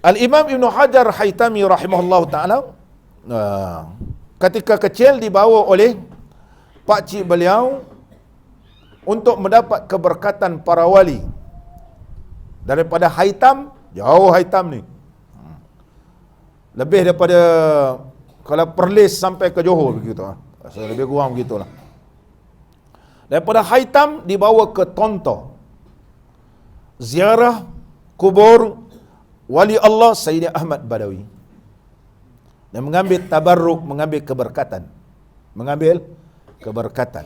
Al-Imam Ibn Hajar Haytami rahimahullah ta'ala ketika kecil dibawa oleh pakcik beliau untuk mendapat keberkatan para wali. Daripada Haytam, jauh Haytam ni. Lebih daripada kalau Perlis sampai ke Johor begitu. Lebih kurang begitulah. Daripada Haytam dibawa ke Tonto. Ziarah kubur wali Allah Sayyidina Ahmad Badawi. Dan mengambil tabarruk, mengambil keberkatan. Mengambil keberkatan.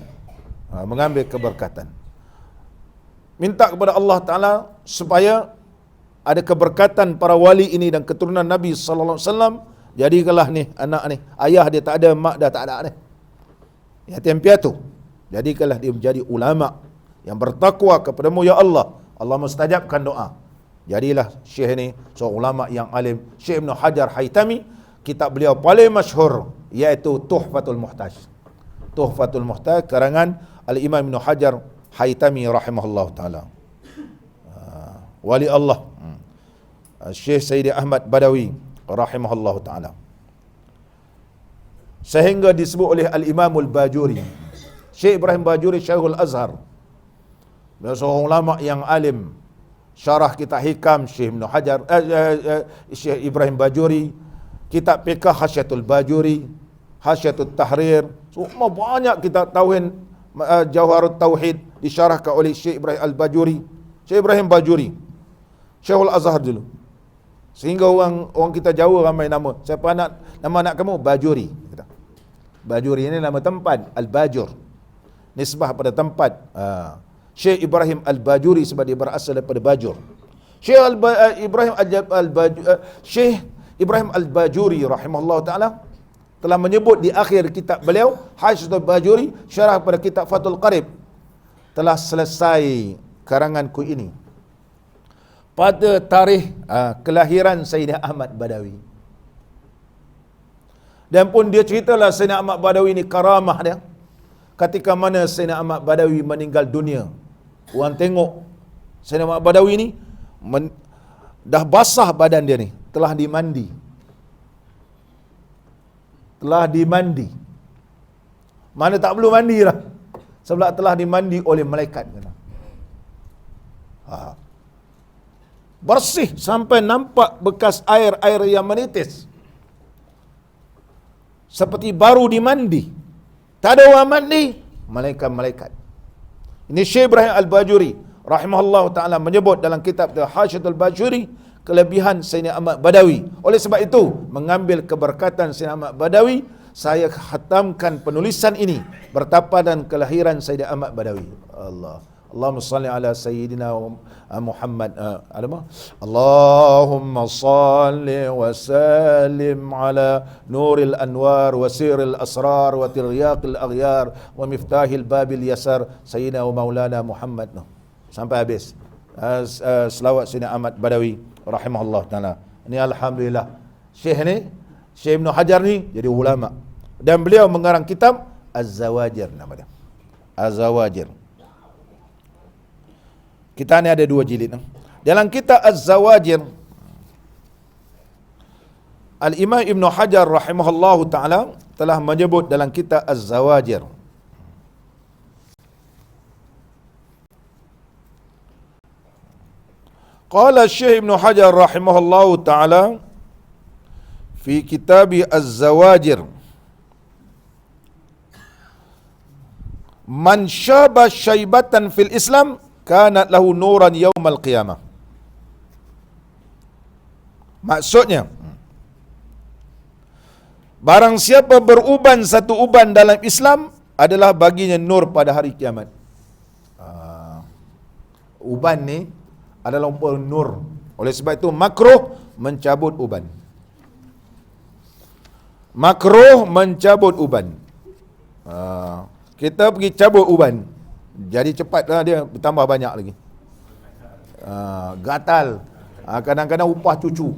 Minta kepada Allah Ta'ala supaya ada keberkatan para wali ini dan keturunan Nabi sallallahu alaihi wasallam. Jadikanlah ni anak ni, ayah dia tak ada, mak dah tak ada ni, yatim piatu. Jadikanlah dia menjadi ulama yang bertakwa kepadamu ya Allah. Allah mustajabkan doa. Jadilah Syekh ni seorang ulama yang alim. Syekh Ibn Hajar Haytami, kitab beliau paling masyhur iaitu Tuhfatul Muhtaj. Tuhfatul Muhtaj karangan Al-Imam Ibn Hajar Haytami rahimahullah ta'ala. Wali Allah Syekh Sayyidi Ahmad Badawi rahimahullah ta'ala. Sehingga disebut oleh Al-Imam Al-Bajuri, Syekh Ibrahim Bajuri Syekhul Azhar, beliau seorang ulama yang alim. Syarah kitab Hikam Syekh Ibn Hajar, Syekh Ibrahim Bajuri, kitab Fiqh Hasyatul Bajuri, Hasyatul Tahrir, semua banyak kitab tauhid, Jawharut Tauhid disyarahkan oleh Syekh Ibrahim Al-Bajuri. Syekh Ibrahim Bajuri Syekhul Azhar dulu. Sehingga orang kita Jawa ramai nama. Siapa nama anak kamu? Bajuri. Bajuri ini nama tempat, Al-Bajur. Nisbah pada tempat. Syekh Ibrahim Al-Bajuri sebab dia berasal daripada Bajur. Syekh Ibrahim Al-Bajuri rahimahullah ta'ala telah menyebut di akhir kitab beliau Hasyatul Bajuri, syarah pada kitab Fathul Qarib, telah selesai karanganku ini pada tarikh kelahiran Sayyidina Ahmad Badawi. Dan pun dia ceritalah Sayyidina Ahmad Badawi ini karamah dia. Ketika mana Sayyidina Ahmad Badawi meninggal dunia, orang tengok Sayyidina Ahmad Badawi ini dah basah badan dia ni, telah dimandi. Telah dimandi. Mana tak perlu mandi lah. Sebab telah dimandi oleh malaikat. Bersih sampai nampak bekas air-air yang menitis. Seperti baru dimandi. Tak ada orang mandi, malaikat-malaikat. Ini Syekh Ibrahim Al-Bajuri rahimahullah ta'ala menyebut dalam kitab Hasyiatul Bajuri kelebihan Sayyidina Ahmad Badawi. Oleh sebab itu, mengambil keberkatan Sayyidina Ahmad Badawi, saya khatamkan penulisan ini bertapadan kelahiran Sayyidina Ahmad Badawi. Allahumma salli ala Sayyidina Muhammad. Allahumma salli wa sallim ala nuril anwar wa siril asrar wa tiryaqil aghyar wa miftahil babil yasar Sayyidina wa maulana Muhammad. Sampai habis. Selawat Sayyidina Ahmad Badawi rahimahullah ta'ala. Ini alhamdulillah. Syekh Ibn Hajar ni jadi ulama. Dan beliau mengarang kitab Az-Zawajir nama dia. Az-Zawajir. Kita ni ada 2 jilid. Dalam kitab Az-Zawajir, Al-Imam Ibn Hajar rahimahullah ta'ala telah menyebut dalam kitab Az-Zawajir. Qala Syekh Ibn Hajar rahimahullah ta'ala fi kitab Az-Zawajir, man syaba syaibatan fil Islam kanat lahu nuran yaumal qiyamah. Maksudnya, barang siapa beruban satu uban dalam Islam adalah baginya nur pada hari kiamat. Uban ni adalah umpama nur. Oleh sebab itu makruh mencabut uban. Makruh mencabut uban. Kita pergi cabut uban, jadi cepatlah dia bertambah banyak lagi. Gatal. Kadang-kadang upah cucu.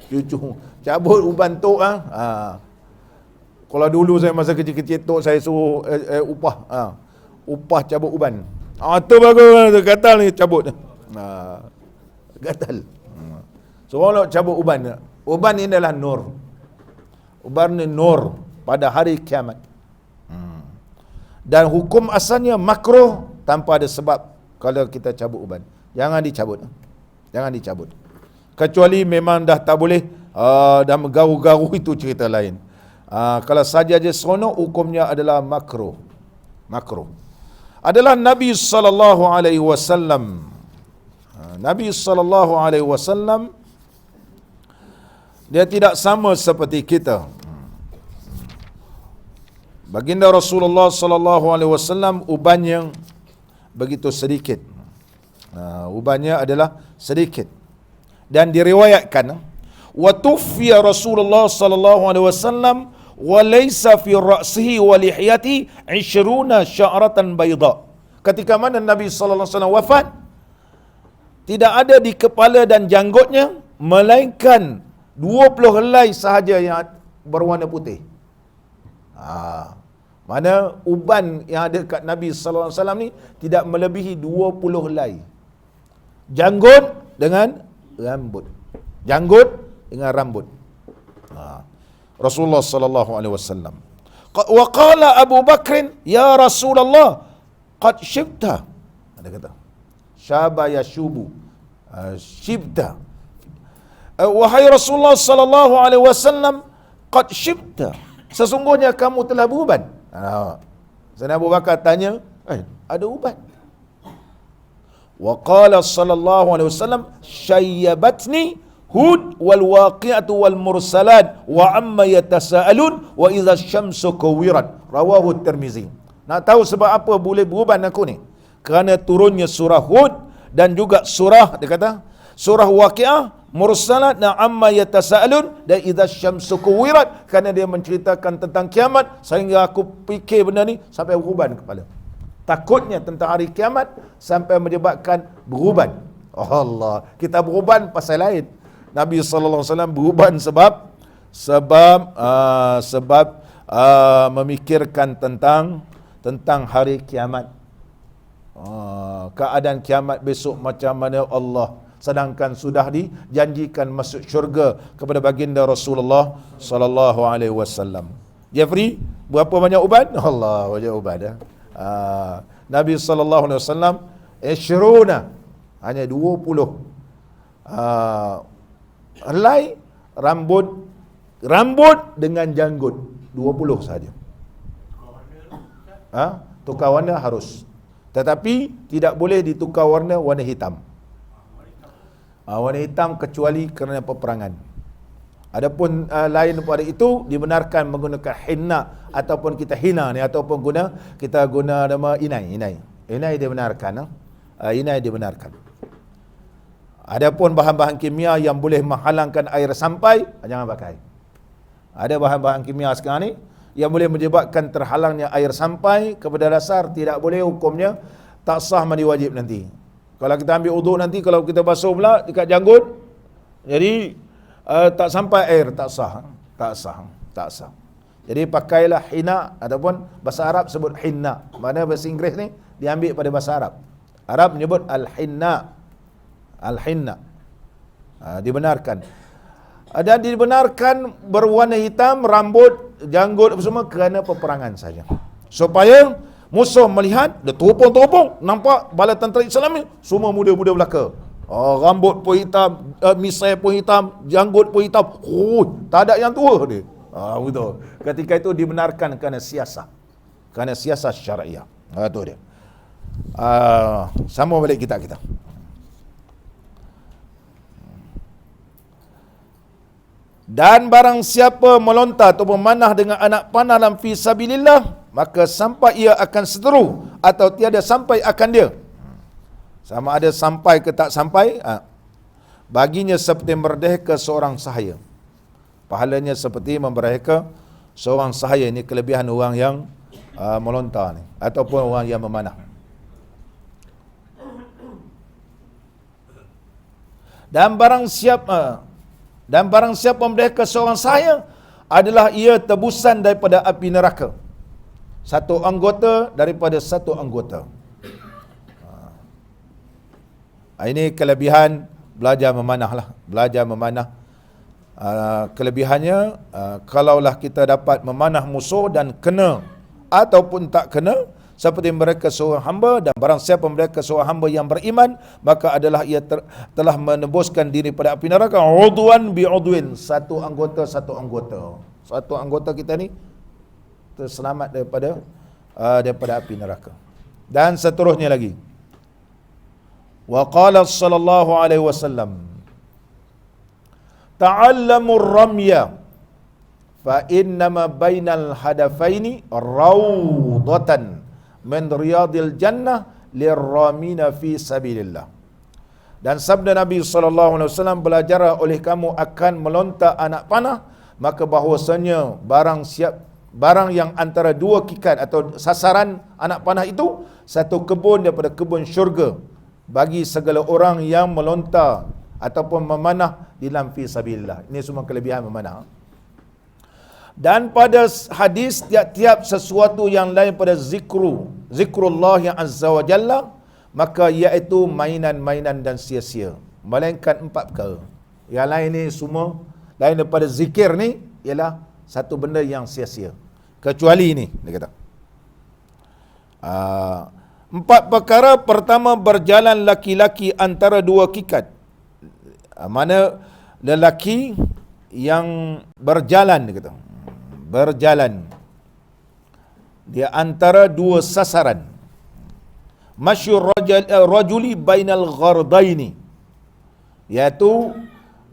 Cucu cabut uban tok. Kalau dulu saya masa kecil-kecil tok saya suruh upah. Upah cabut uban. Tu bagus, gatal ni cabut. Gatal. Seronok cabut uban. Uban ni adalah nur. Uban ni nur pada hari kiamat. Dan hukum asalnya makruh tanpa ada sebab kalau kita cabut uban. Jangan dicabut. Jangan dicabut. Kecuali memang dah tak boleh, dah menggaru-garu, itu cerita lain. Kalau saja je seronok, hukumnya adalah makruh. Makruh. Adalah Nabi sallallahu alaihi wasallam. Nabi sallallahu alaihi wasallam dia tidak sama seperti kita. Baginda Rasulullah sallallahu alaihi wasallam ubannya begitu sedikit. Ubannya adalah sedikit. Dan diriwayatkan wa tufiya Rasulullah sallallahu alaihi wasallam wa laysa fi ra'sihi wa lihiyati 20 sya'ratan bayda. Ketika mana Nabi sallallahu alaihi wasallam wafat, tidak ada di kepala dan janggutnya melainkan 20 helai sahaja yang berwarna putih. Mana uban yang ada kat Nabi sallallahu alaihi wasallam ni tidak melebihi 20 helai. Janggut dengan rambut. Janggut dengan rambut. Rasulullah sallallahu alaihi wasallam. Wa qala Abu Bakr, ya Rasulullah, qad shibta. Ada kata syaba yashubu. Shibta. Wahai Rasulullah sallallahu alaihi wasallam, qad shibta. Sesungguhnya kamu telah beruban. Sayyidina Abu Bakar tanya, ada uban? Wa qala sallallahu alaihi wasallam, syayyabatni Hud wal waqi'atu wal mursalat wa amma yatasaalun wa idza syamsu kuwirat. Rawahu Tirmizi. Nak tahu sebab apa boleh beruban aku ni? Kerana turunnya surah Hud dan juga surah, dia kata, surah Waqi'ah, Mursalat, na amma yatasaalun, dan idza syamsu kuwirat, kerana dia menceritakan tentang kiamat, sehingga aku fikir benda ni sampai beruban kepala. Takutnya tentang hari kiamat sampai menyebabkan beruban. Allah, kita beruban pasal lain. Nabi sallallahu alaihi wasallam beruban sebab memikirkan tentang hari kiamat. Keadaan kiamat besok macam mana Allah. sedangkan sudah dijanjikan masuk syurga kepada baginda Rasulullah sallallahu alaihi wasallam. Jeffrey, berapa banyak ubat? Allah, banyak ubat dah. Nabi sallallahu alaihi wasallam isyruna, hanya 20 helai rambut dengan janggut 20 saja. Tukar warna harus, tetapi tidak boleh ditukar warna hitam. Warna hitam kecuali kerana peperangan. Adapun lain daripada itu dibenarkan menggunakan hinna ataupun kita hina ni, ataupun kita guna nama inai dibenarkan. Inai dibenarkan. Adapun bahan-bahan kimia yang boleh menghalangkan air sampai, jangan pakai. Ada bahan-bahan kimia sekarang ni yang boleh menyebabkan terhalangnya air sampai kepada dasar, tidak boleh, hukumnya tak sah mandi wajib nanti. Kalau kita ambil uduk nanti, kalau kita basuh pula dekat janggut, jadi tak sampai air, tak sah. Jadi pakailah hina, ataupun bahasa Arab sebut hinna. Mana bahasa Inggeris ni diambil pada bahasa Arab. Arab menyebut al-hinna. Dibenarkan. Dan dibenarkan berwarna hitam rambut, janggut apa semua kerana peperangan saja. Supaya musuh melihat, dia teropong, nampak bala tentera Islam ni semua muda-muda belaka. Rambut pun hitam, misai pun hitam, janggut pun hitam. Tak ada yang tua dia. Betul. Ketika itu dibenarkan kerana siasah. Kerana siasah syariah. Itu dia. Sama balik kita. Dan barang siapa melontar atau memanah dengan anak panah dalam fi sabilillah, maka sampai ia akan seteru atau tiada sampai akan dia. Sama ada sampai ke tak sampai, baginya seperti merdeka seorang sahaya. Pahalanya seperti memerdeka seorang sahaya. Ini kelebihan orang yang melontar ni, ataupun orang yang memanah. Dan barang siapa memerdeka seorang sahaya, adalah ia tebusan daripada api neraka. Satu anggota daripada satu anggota. Ini kelebihan belajar memanah lah. Belajar memanah. Kelebihannya, kalaulah kita dapat memanah musuh dan kena ataupun tak kena, seperti mereka seorang hamba, dan barang siapa mereka seorang hamba yang beriman, maka adalah ia telah menebuskan diri pada api neraka, udwan bi udwin, satu anggota kita ni terselamat daripada api neraka. Dan seterusnya lagi, wa qala sallallahu alaihi wasallam, ta'allamur ramya fa innama bainal hadafaini rawdatan min riyadil jannah lirramina fi sabilillah. Dan sabda Nabi SAW, belajar oleh kamu akan melontar anak panah, maka bahawasanya barang yang antara dua kikat atau sasaran anak panah itu satu kebun daripada kebun syurga bagi segala orang yang melontar ataupun memanah di dalam fi sabilillah. Ini semua kelebihan memanah. Dan pada hadis, tiap-tiap sesuatu yang lain pada zikrullah yang azza wa jalla, maka iaitu mainan-mainan dan sia-sia. Melainkan 4 perkara. Yang lain ni semua, lain daripada zikir ni, ialah satu benda yang sia-sia. Kecuali ini, dia kata. 4 perkara. Pertama, berjalan laki-laki antara dua kikat. Mana lelaki yang berjalan, dia kata. Berjalan di antara dua sasaran. Masyur rajuli bainal ghardaini, iaitu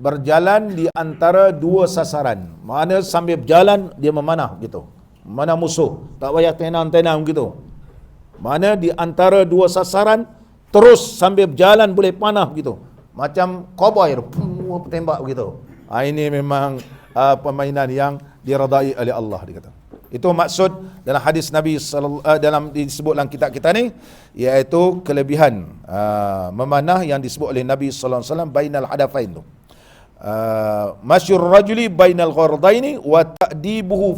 berjalan di antara dua sasaran. Mana sambil berjalan dia memanah gitu. Mana musuh, tak payah tenang-tenang gitu. Mana di antara dua sasaran terus sambil berjalan boleh panah gitu. Macam cowboy tembak begitu. Ini memang permainan yang diradai oleh Allah, dia kata. Itu maksud dalam hadis Nabi dalam disebut dalam kitab kita ni, iaitu kelebihan memanah yang disebut oleh Nabi sallallahu alaihi wasallam bainal hadafain tu. Masyur rajuli bainal ghardaini wa ta'dibuhu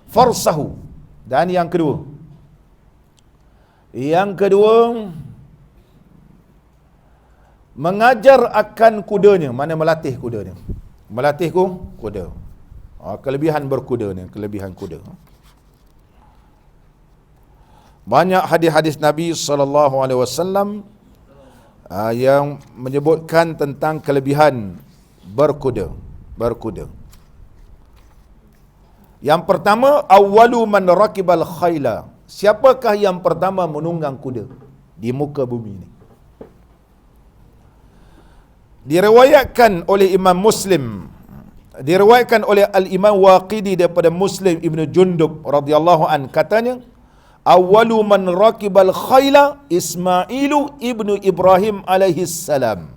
farsahu. Dan yang kedua mengajar akan kudanya, mana melatih kudanya. Melatih kuda. Kelebihan berkuda ni, kelebihan kuda. Banyak hadis-hadis Nabi SAW yang menyebutkan tentang kelebihan berkuda. Yang pertama, awwalu man rakibal khaila. Siapakah yang pertama menunggang kuda di muka bumi ini? Diriwayatkan oleh Imam Muslim, diriwayatkan oleh Al-Imam Waqidi daripada Muslim Ibn Jundub radhiyallahu an, katanya, awwalu man rakibal khaila Ismailu ibnu Ibrahim alaihi salam.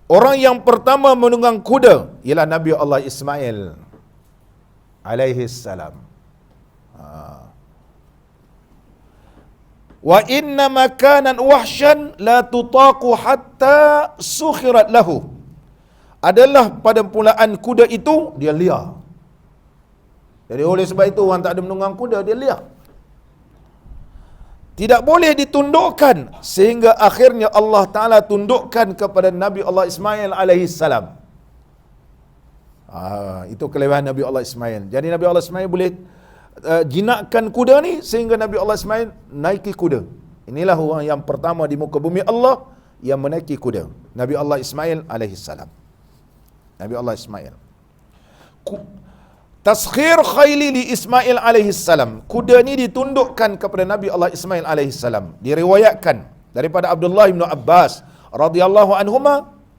Orang yang pertama menunggang kuda ialah Nabi Allah Ismail alaihi salam. Wa inna makanan wahsyan la tutaqu hatta sukhirat lahu. Adalah pada permulaan kuda itu dia liar. Jadi oleh sebab itu orang tak ada menunggang kuda, dia liar. Tidak boleh ditundukkan sehingga akhirnya Allah Ta'ala tundukkan kepada Nabi Allah Ismail alaihi salam. Itu kelebihan Nabi Allah Ismail. Jadi Nabi Allah Ismail boleh jinakkan kuda ni sehingga Nabi Allah Ismail naiki kuda. Inilah orang yang pertama di muka bumi Allah yang menaiki kuda. Nabi Allah Ismail alaihi salam. Nabi Allah Ismail. Taskhir khayli li Ismail alaihi salam. Kuda ni ditundukkan kepada Nabi Allah Ismail alaihi salam. Diriwayatkan daripada Abdullah bin Abbas radhiyallahu anhuma,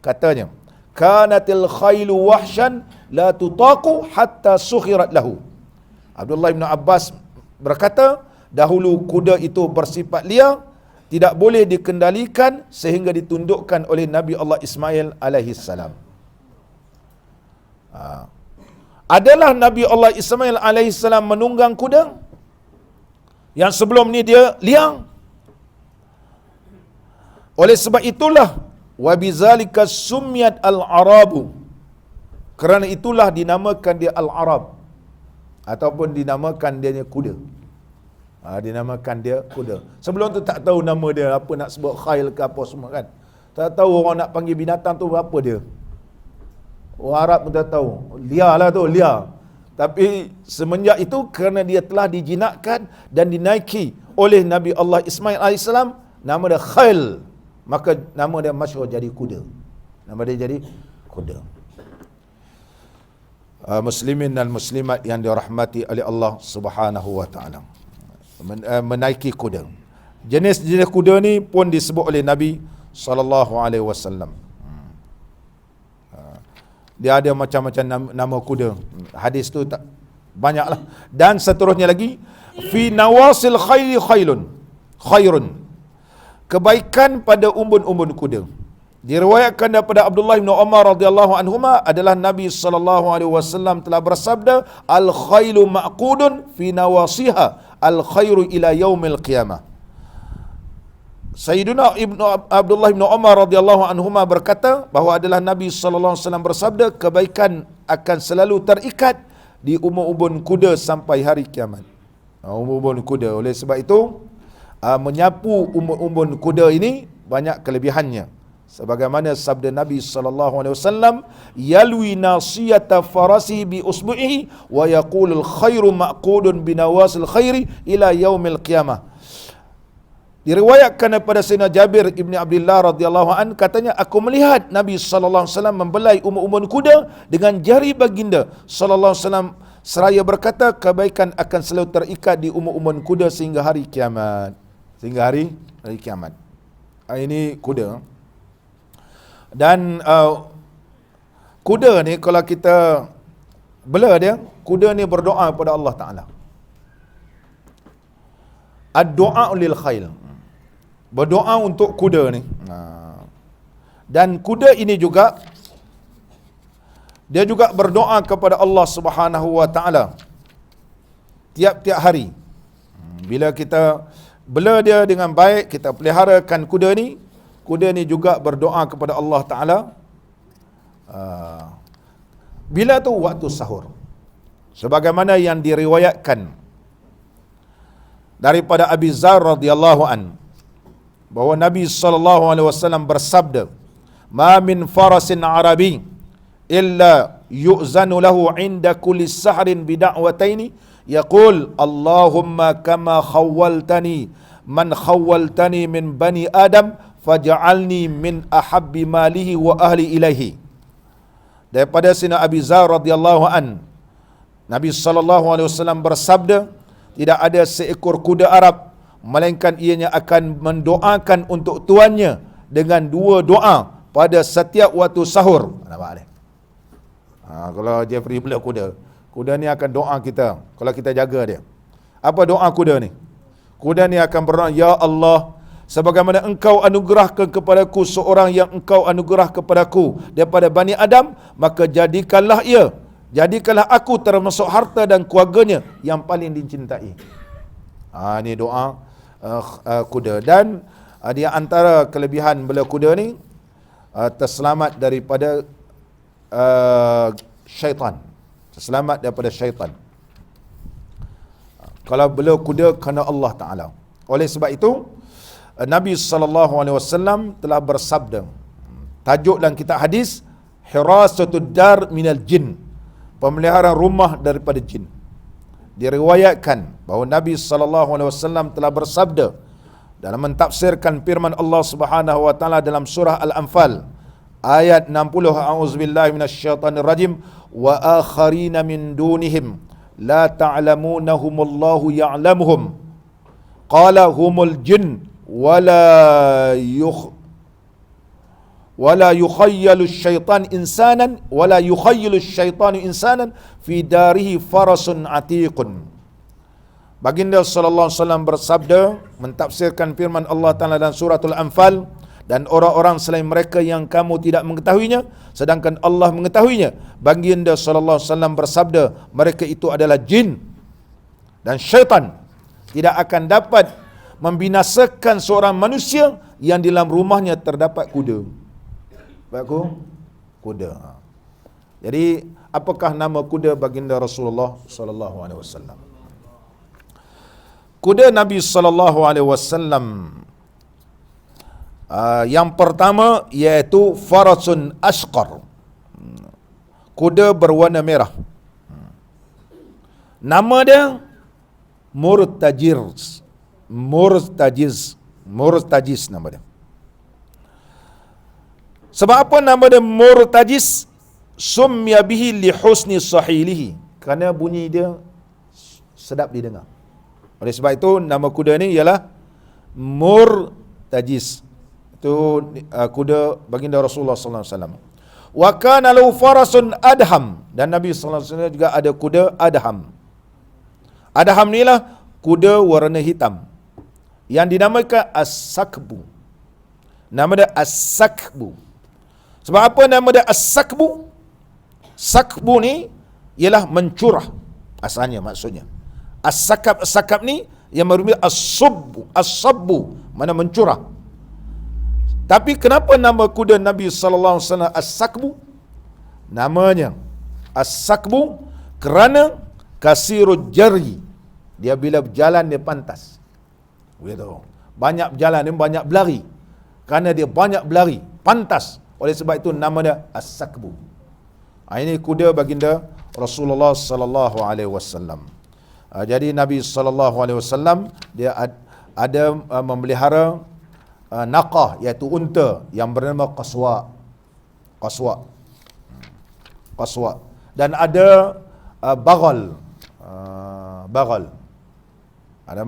katanya, kanatil khaylu wahsyan la tutaqu hatta sukhirat lahu. Abdullah bin Abbas berkata, dahulu kuda itu bersifat liar, tidak boleh dikendalikan sehingga ditundukkan oleh Nabi Allah Ismail alaihi salam. Adalah Nabi Allah Ismail alaihi salam menunggang kuda yang sebelum ni dia liang. Oleh sebab itulah wa bizalika summiyat al-arabu, kerana itulah dinamakan dia al-arab ataupun dinamakan dia kuda. Dinamakan dia kuda. Sebelum tu tak tahu nama dia apa, nak sebut khail ke apa semua kan. Tak tahu orang nak panggil binatang tu apa dia. Orang Arab pun tak tahu. Liar lah tu, liar. Tapi semenjak itu kerana dia telah dijinakkan dan dinaiki oleh Nabi Allah Ismail AS, nama dia Khail. Maka nama dia masyhur jadi kuda. Nama dia jadi kuda. Muslimin dan muslimat yang dirahmati oleh Allah Subhanahu wa taala. Menaiki kuda. Jenis-jenis kuda ni pun disebut oleh Nabi sallallahu alaihi wasallam. Dia ada macam-macam nama kuda. Hadis tu tak banyaklah. Dan seterusnya lagi, fi nawasil khayli khairun. Kebaikan pada umbun-umbun kuda. Diriwayatkan daripada Abdullah bin Umar radhiyallahu anhuma, adalah Nabi sallallahu alaihi wasallam telah bersabda, al khailu ma'qudun fi nawasiha al khairu ila yaumil qiyamah. Sayyiduna Abdullah bin Umar radhiyallahu anhuma berkata bahawa adalah Nabi sallallahu alaihi wasallam bersabda, kebaikan akan selalu terikat di umbun-umbun kuda sampai hari kiamat. Umbun-umbun kuda. Oleh sebab itu menyapu umbun-umbun kuda ini banyak kelebihannya. Sebagaimana sabda Nabi sallallahu alaihi wasallam, yalwi nasiyata farasi bi usbu'ihi wa yaqulul khairu ma'qudun bi nawasil khairi ila yaumil qiyamah. Diriwayatkan daripada Sayyidina Jabir ibni Abdullah radhiyallahu an, katanya, aku melihat Nabi sallallahu alaihi wasallam membelai umbun-umbun kuda dengan jari baginda sallallahu alaihi wasallam seraya berkata, kebaikan akan selalu terikat di umbun-umbun kuda sehingga hari kiamat. Sehingga hari kiamat. Ini kuda. Dan kuda ni kalau kita bela dia, kuda ni berdoa kepada Allah Ta'ala. Ad-doa lil khail. Berdoa untuk kuda ni. Dan kuda ini juga, dia juga berdoa kepada Allah Subhanahu wa Ta'ala tiap-tiap hari. Bila kita bela dia dengan baik, kita peliharakan kuda ni juga berdoa kepada Allah Ta'ala. Bila tu? Waktu sahur. Sebagaimana yang diriwayatkan daripada Abi Zar radhiyallahu an, bahawa Nabi SAW bersabda, "Ma min farasin arabi illa yu'zanu lahu 'inda kulli sahrin bida'wataini yaqul Allahumma kama khawwaltani man khawwaltani min bani Adam faj'alni min ahabbi malihi wa ahli ilaihi." Daripada Sina Abi Zar radhiyallahu an, Nabi SAW bersabda, tidak ada seekor kuda Arab melainkan ianya akan mendoakan untuk tuannya dengan dua doa pada setiap waktu sahur. Nampak ni? Kalau Jeffrey beli kuda, kuda ni akan doa kita kalau kita jaga dia. Apa doa kuda ni? Kuda ni akan berdoa, "Ya Allah, sebagaimana engkau anugerahkan kepadaku seorang yang engkau anugerah kepadaku daripada Bani Adam, maka jadikanlah aku termasuk harta dan keluarganya yang paling dicintai." Ini doa kuda. Dan di antara kelebihan bela kuda ni, terselamat daripada syaitan. Terselamat daripada syaitan. Kalau bela kuda kerana Allah Ta'ala. Oleh sebab itu, Nabi SAW telah bersabda, tajuk dalam kitab hadis, "Hirasatud dar minal jin", pemeliharaan rumah daripada jin. Diriwayatkan bahawa Nabi SAW telah bersabda dalam mentafsirkan firman Allah Subhanahu wa taala dalam surah Al-Anfal ayat 60, "A'udzubillahi minasyaitonir rajim wa akharina min dunihim la ta'lamunahumullahu ya'lamuhum qala humul jin wala yukhayyalu syaitan insanan fi darihi farasun atiqun." Baginda sallallahu alaihi wasallam bersabda mentafsirkan firman Allah Taala dalam suratul Anfal, "Dan orang-orang selain mereka yang kamu tidak mengetahuinya sedangkan Allah mengetahuinya." Baginda sallallahu alaihi wasallam bersabda, mereka itu adalah jin dan syaitan tidak akan dapat membinasakan seorang manusia yang di dalam rumahnya terdapat kuda. Baikku, kuda. Jadi, apakah nama kuda baginda Rasulullah sallallahu alaihi wasallam? Kuda Nabi sallallahu alaihi wasallam yang pertama iaitu farasun ashqar, kuda berwarna merah. Nama dia Murtajiz nama dia. Sebab apa nama dia Murtajiz? Sumya bihi li husni sahilihi, kerana bunyi dia sedap didengar. Oleh sebab itu nama kuda ni ialah Murtajiz. Itu kuda baginda Rasulullah sallallahu alaihi wasallam. Wa kana lahu farasun adham, dan Nabi sallallahu alaihi wasallam juga ada kuda adham. Adham ni lah kuda warna hitam yang dinamakan as-sakbu. Nama dia as-sakbu. Sebab apa nama dia as-sakbu? Sakbu ni ialah mencurah asalnya, maksudnya. As-sakab ni yang berarti as-sabbu, mana mencurah. Tapi kenapa nama kuda Nabi sallallahu alaihi wasallam as-sakbu? Namanya as-sakbu kerana kasirul jari, dia bila berjalan dia pantas. Begitu. Banyak berjalan dia banyak berlari. Kerana dia banyak berlari, pantas. Oleh sebab itu nama dia as-sakbu. Ini kuda baginda Rasulullah sallallahu alaihi wasallam. Jadi Nabi sallallahu alaihi wasallam dia ada memelihara naqah, iaitu unta yang bernama Qaswa. Dan ada bagal. Ada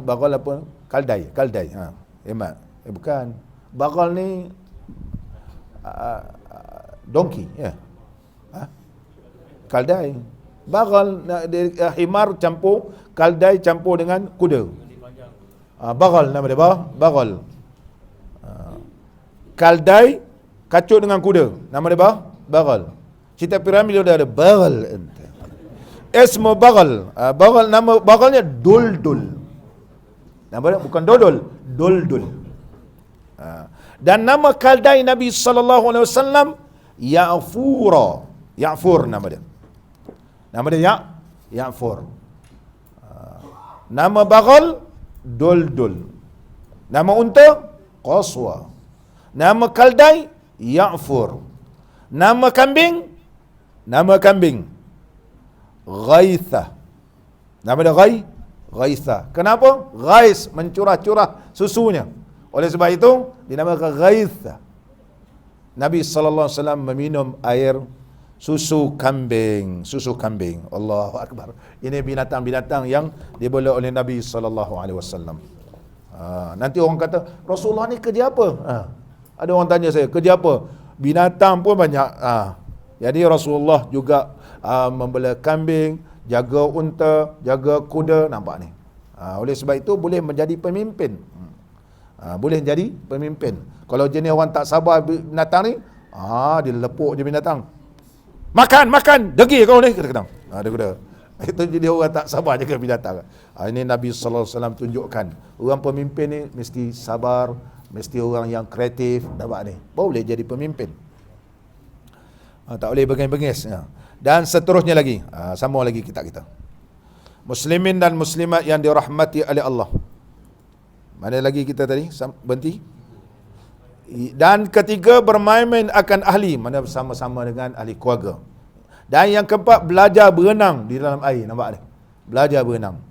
bagal apa? Kaldai. Emat. Bukan. Bagal ni donkey, ya. Kaldai. Bagal, himar campur, kaldai campur dengan kuda. Bagal nama dia, bagal. Kaldai kacuk dengan kuda, nama dia bagal. Cerita piramid dia ada bagal. Ismu bagal. Bagal, nama bagalnya Duldul. Nama dia bukan dodol, Duldul. Dan nama kaldai Nabi sallallahu alaihi wasallam Ya'fur nama dia. Nama dia Ya'fur. Nama bagal Duldul. Nama unta Qaswa. Nama kaldai Ya'fur. Nama kambing Ghaitha. Nama dia Ghaitha. Kenapa? Ghais, mencurah-curah susunya. Oleh sebab itu dinamakan Ghaitha. Nabi sallallahu alaihi wasallam meminum air susu kambing. Allahu akbar. Ini binatang-binatang yang diboleh oleh Nabi sallallahu alaihi wasallam. Nanti orang kata, Rasulullah ni kerja apa? Ada orang tanya saya, kerja apa? Binatang pun banyak. Jadi Rasulullah juga membela kambing, jaga unta, jaga kuda, nampak ni. Oleh sebab itu boleh menjadi pemimpin. Boleh jadi pemimpin. Kalau jenis orang tak sabar binatang ni, dia lepuk je binatang. Makan, degi kau ni, kata. Dia kata. Itu jadi orang tak sabar jaga binatang. Ini Nabi sallallahu alaihi wasallam tunjukkan, orang pemimpin ni mesti sabar, mesti orang yang kreatif, nampak ni. Boleh jadi pemimpin. Tak boleh bengis-bengis. Dan seterusnya lagi, sambung lagi kita. Muslimin dan muslimat yang dirahmati oleh Allah. Mana lagi kita tadi? Berhenti. Dan ketiga, bermain-main akan ahli, mana bersama-sama dengan ahli keluarga. Dan yang keempat, belajar berenang di dalam air. Nampak ni? Belajar berenang.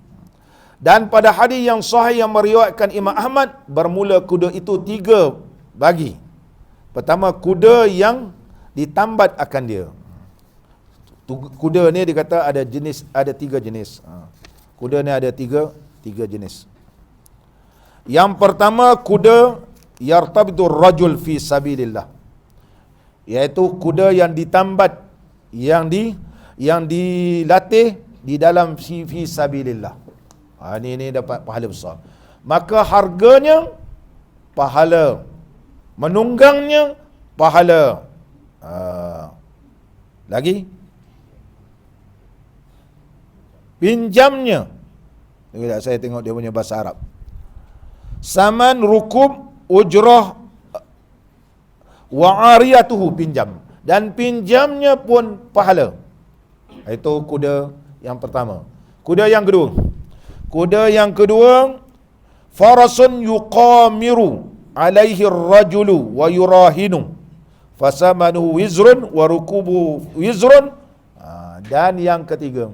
Dan pada hadis yang sahih yang meriwayatkan Imam Ahmad, bermula kuda itu 3 bagi. Pertama, kuda yang ditambat akan dia. Kuda ni dia kata ada 3 jenis. Kuda ni ada 3 jenis. Yang pertama, kuda yartabidur rajul fi sabilillah, iaitu kuda yang ditambat, yang dilatih di dalam fi sabilillah. Ini dapat pahala besar. Maka harganya pahala, menunggangnya pahala. Lagi pinjamnya, saya tengok dia punya bahasa Arab, saman rukub ujrah wa ariyatuhu, pinjam, dan pinjamnya pun pahala. Itu kuda yang pertama. Kuda yang kedua, farasun yuqamiru alaihi rajulu wa yurahinu fasamanuhu wizrun wa rukubu wizrun. Dan yang kedua,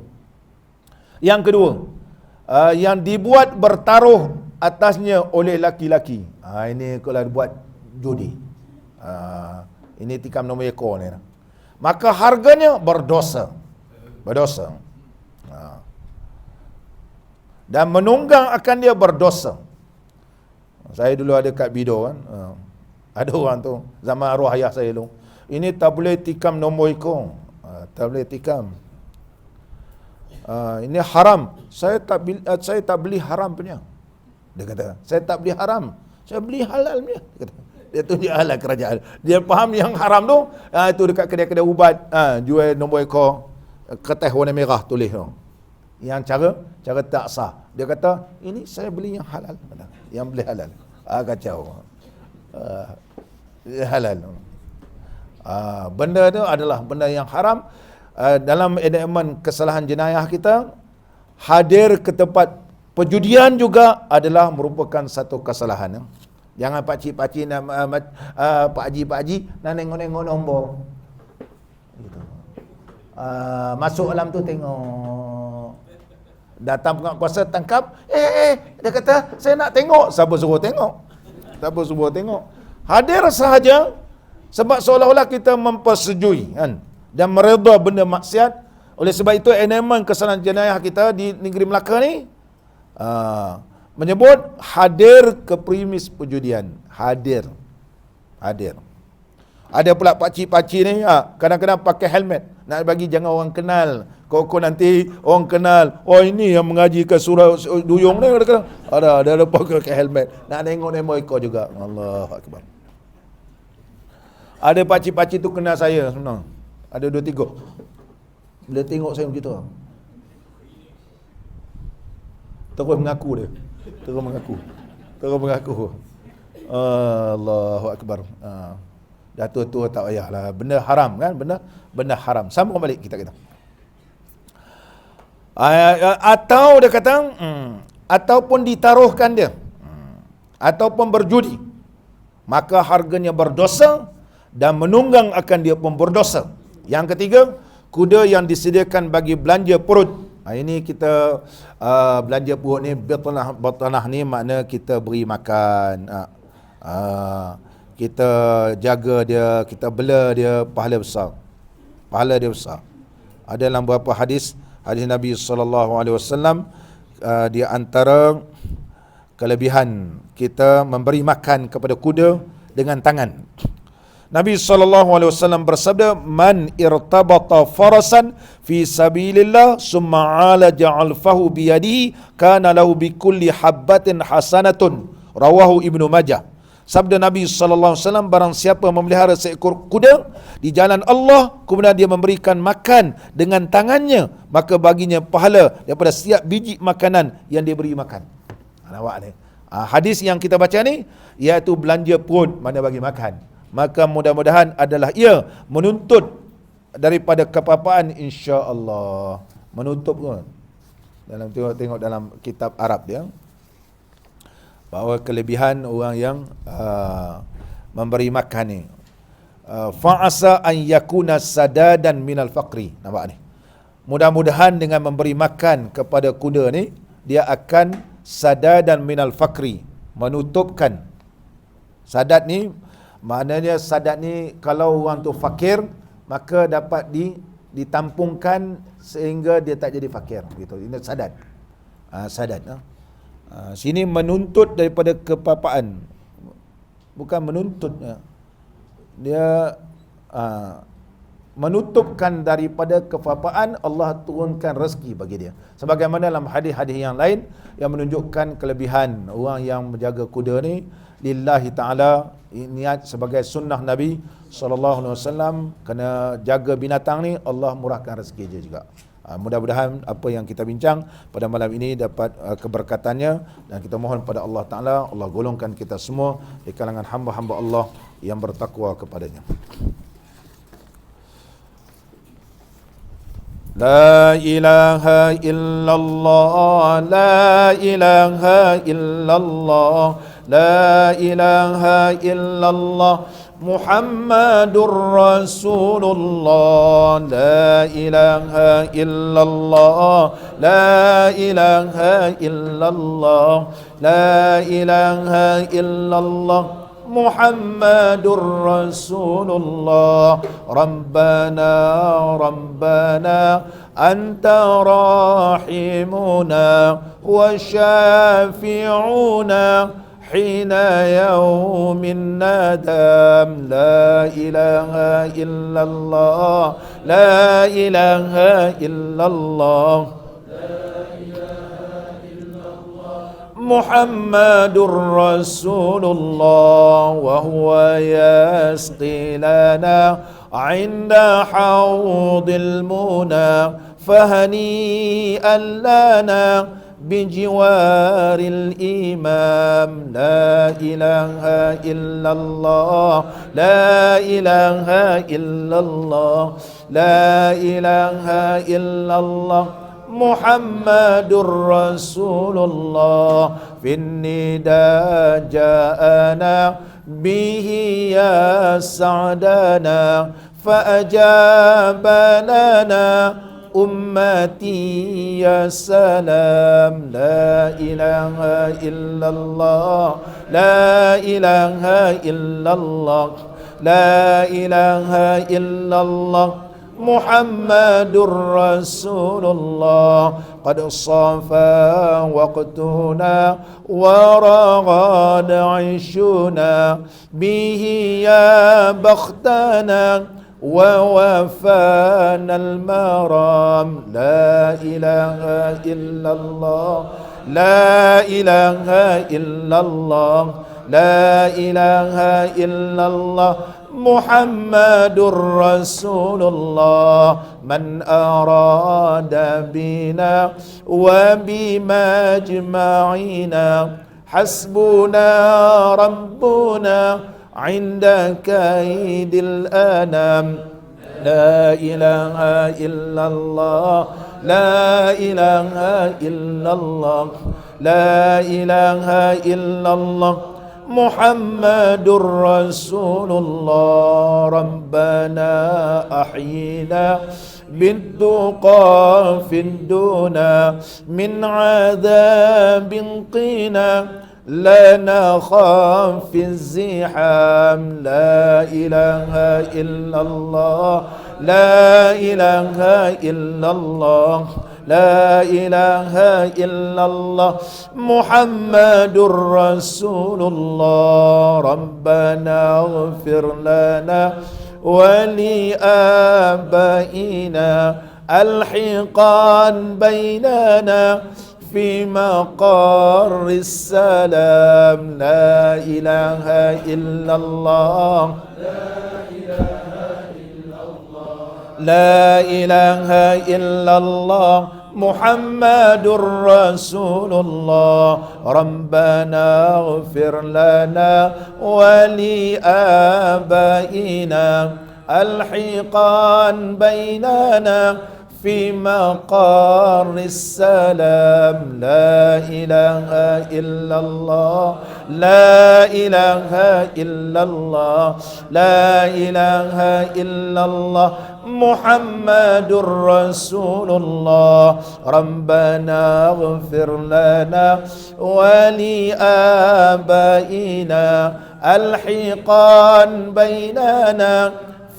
yang dibuat bertaruh atasnya oleh laki-laki. Ini kalau buat judi. Ini tikam nombor ekor ni. Maka harganya berdosa. Dan menunggang akan dia berdosa. Saya dulu ada kat Bido kan. Ada orang tu, zaman arwah ayah saya dulu. Ini tak boleh tikam nombor ekor. Tak boleh tikam. Ini haram. Saya tak beli haram punya. Dia kata, saya tak beli haram, saya beli halal punya. Dia kata, dia tunjuk halal kerajaan. Dia faham yang haram tu, itu dekat kedai-kedai ubat, jual nombor ekor, kertas warna merah tulis tu. Yang cara tak sah. Dia kata, ini saya beli yang halal. Yang beli halal. Kacau. Halal. Benda tu adalah benda yang haram. Dalam edaman kesalahan jenayah kita, hadir ke tempat perjudian juga adalah merupakan satu kesalahan. Jangan pakcik-pakcik nak pak haji nak nengok-nengok nombor. Gitu. Masuk alam tu tengok. Datang penguasa tangkap, dia kata saya nak tengok. Siapa suruh tengok? Hadir sahaja sebab seolah-olah kita mempersetujui kan, dan meredha benda maksiat. Oleh sebab itu eneman kesalahan jenayah kita di negeri Melaka ni menyebut hadir ke premis perjudian. Hadir. Ada pula pakcik-pakcik ni kadang-kadang pakai helmet, nak bagi jangan orang kenal. Kau nanti orang kenal, oh ini yang mengaji ke surah duyung ni, ada pakai helmet, nak tengok ikut juga. Allahu akbar. Ada pakcik-pakcik tu kenal saya sebenarnya. Ada 2-3. Bila tengok saya begitu, terus mengaku dia. Terus mengaku. Allahu akbar. Dah tua-tua tak payahlah. Benda haram kan? Benda haram. Sambung balik kita. Atau dia kata, ataupun ditaruhkan dia, ataupun berjudi, maka harganya berdosa dan menunggang akan dia pun berdosa. Yang ketiga, kuda yang disediakan bagi belanja perut. Ini kita belanja perut ni, batanah ni makna kita beri makan, kita jaga dia, kita bela dia, pahala besar. Pahala dia besar. Ada dalam beberapa hadis Nabi SAW, di antara kelebihan kita memberi makan kepada kuda dengan tangan. Nabi SAW bersabda, man irtabata farasan fi sabilillah summa alaja alfahu biyadihi kana lahu bikulli habbatin hasanatun. Rawahu Ibnu Majah. Sabda Nabi SAW, barang siapa memelihara seekor kuda di jalan Allah, kemudian dia memberikan makan dengan tangannya, maka baginya pahala daripada setiap biji makanan yang dia beri makan. Nampak ni? Hadis yang kita baca ni, iaitu belanja perut, mana bagi makan. Maka mudah-mudahan adalah ia menuntut daripada kepapaan, insya-Allah. Menuntut pun. Dalam tengok dalam kitab Arab dia, bahawa kelebihan orang yang memberi makan ni, fa'asa an yakuna sadadan minal faqri. Nampak ni? Mudah-mudahan dengan memberi makan kepada kuda ni, dia akan sadadan minal faqri, menutupkan. Sadat ni maknanya, sadat ni kalau orang tu fakir, maka dapat ditampungkan sehingga dia tak jadi fakir, gitu. Ini sadat. Sadat. Sini menuntut daripada kepapaan, bukan menuntut. Dia menutupkan daripada kepapaan, Allah turunkan rezeki bagi dia. Sebagaimana dalam hadis-hadis yang lain yang menunjukkan kelebihan orang yang menjaga kuda ni lillahi ta'ala, niat sebagai sunnah Nabi SAW, kena jaga binatang ni, Allah murahkan rezeki dia juga. Mudah-mudahan apa yang kita bincang pada malam ini dapat keberkatannya, dan kita mohon pada Allah Ta'ala, Allah golongkan kita semua di kalangan hamba-hamba Allah yang bertakwa kepadanya. La ilaha illallah, la ilaha illallah, la ilaha illallah, Muhammadur Rasulullah, la ilaha illallah, la ilaha illallah, la ilaha illallah, Muhammadur Rasulullah. Rabbana Rabbana anta rahimuna wa syafi'una hina yaumin nadam. La ilaha illallah, la ilaha illallah, Muhammadur Rasulullah, wa huwa yasqi lana 'inda hawdil muna, fahani'an lana bijiwaril imam. La ilaha illallah, la ilaha illallah, la ilaha illallah, Muhammadur Rasulullah. Finnida ja'ana bihi ya sa'dana, fa'ajaba lana ummati ya salam. La ilaha illallah, la ilaha illallah, la ilaha illallah, Muhammadur Rasulullah. Qad safa waqtuna wa raghad 'ishuna, bihi ya bakhtana wa wafana al-maram. La ilaha illallah, la ilaha illallah, la ilaha illallah, Muhammadur Rasulullah. Man arada bina wa bimajma'ina, hasbuna rabbuna 'inda kaidil anam. La ilaha illallah, la ilaha illallah, لا إله إلا الله محمد رسول الله ربنا أحينا بالتقى في الدنا من عذاب قنا لا نخاف في الزحام لا إله إلا الله لا إله إلا الله لا إله إلا الله محمد رسول الله ربنا اغفر لنا ولآبائنا الحقان بيننا في مقر السلام لا إله إلا الله لا إله إلا الله محمد رسول الله ربنا اغفر لنا ولآبائنا الحقان بيننا في مقر السلام لا إله إلا الله لا إله إلا الله لا إله إلا الله محمد رسول الله ربنا اغفر لنا ولآبائنا الحقان بيننا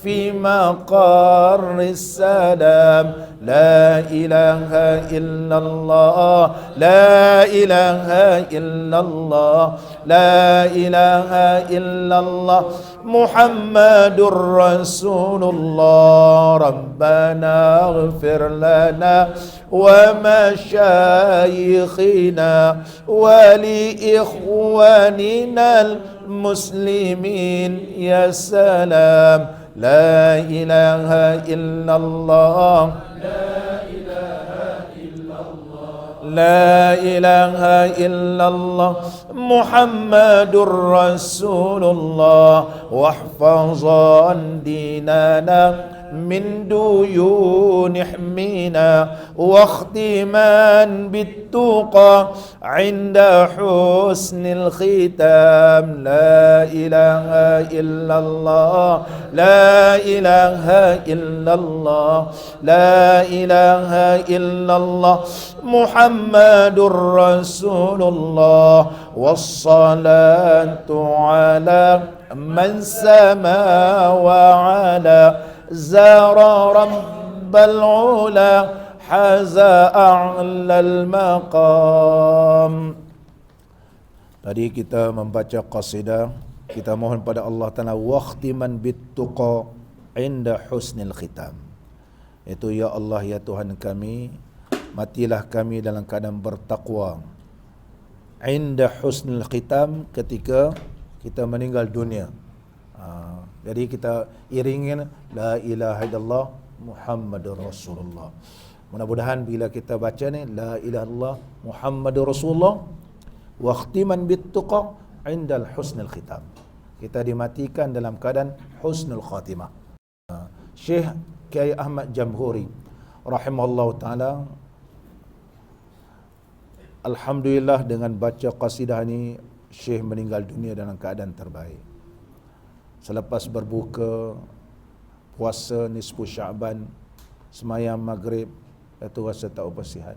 في مقر السلام لا إله إلا الله لا إله إلا الله لا إله إلا الله محمد رسول الله ربنا اغفر لنا ومشايخنا ولإخواننا المسلمين يا سلام لا إله إلا الله لا إله إلا الله محمد رسول الله واحفظ ديننا من ديون احمينا واختما بالتقى عند حسن الختام لا إله إلا الله لا إله إلا الله لا إله إلا الله محمد رسول الله والصلاة على من سما وعلى زار رب العلا حاز أعلى المقام. Tadi kita membaca qasidah, kita mohon pada Allah Ta'ala waqtiman bittuqa inda husnil khitam. Itu ya Allah ya Tuhan kami, matilah kami dalam keadaan bertakwa inda husnil khitam, ketika kita meninggal dunia. Jadi kita iringin la ilaha illallah Muhammadur Rasulullah. Mudah-mudahan bila kita baca ni la ilaha illallah Muhammadur Rasulullah waqtiman bittuqa indal husnul khitam, kita dimatikan dalam keadaan husnul khatimah. Syekh Kiai Ahmad Jamhuri rahimahullah taala, alhamdulillah dengan baca qasidah ni Syekh meninggal dunia dalam keadaan terbaik. Selepas berbuka puasa nisfu Syaban, semayang maghrib, itu rasa tak apa sihat.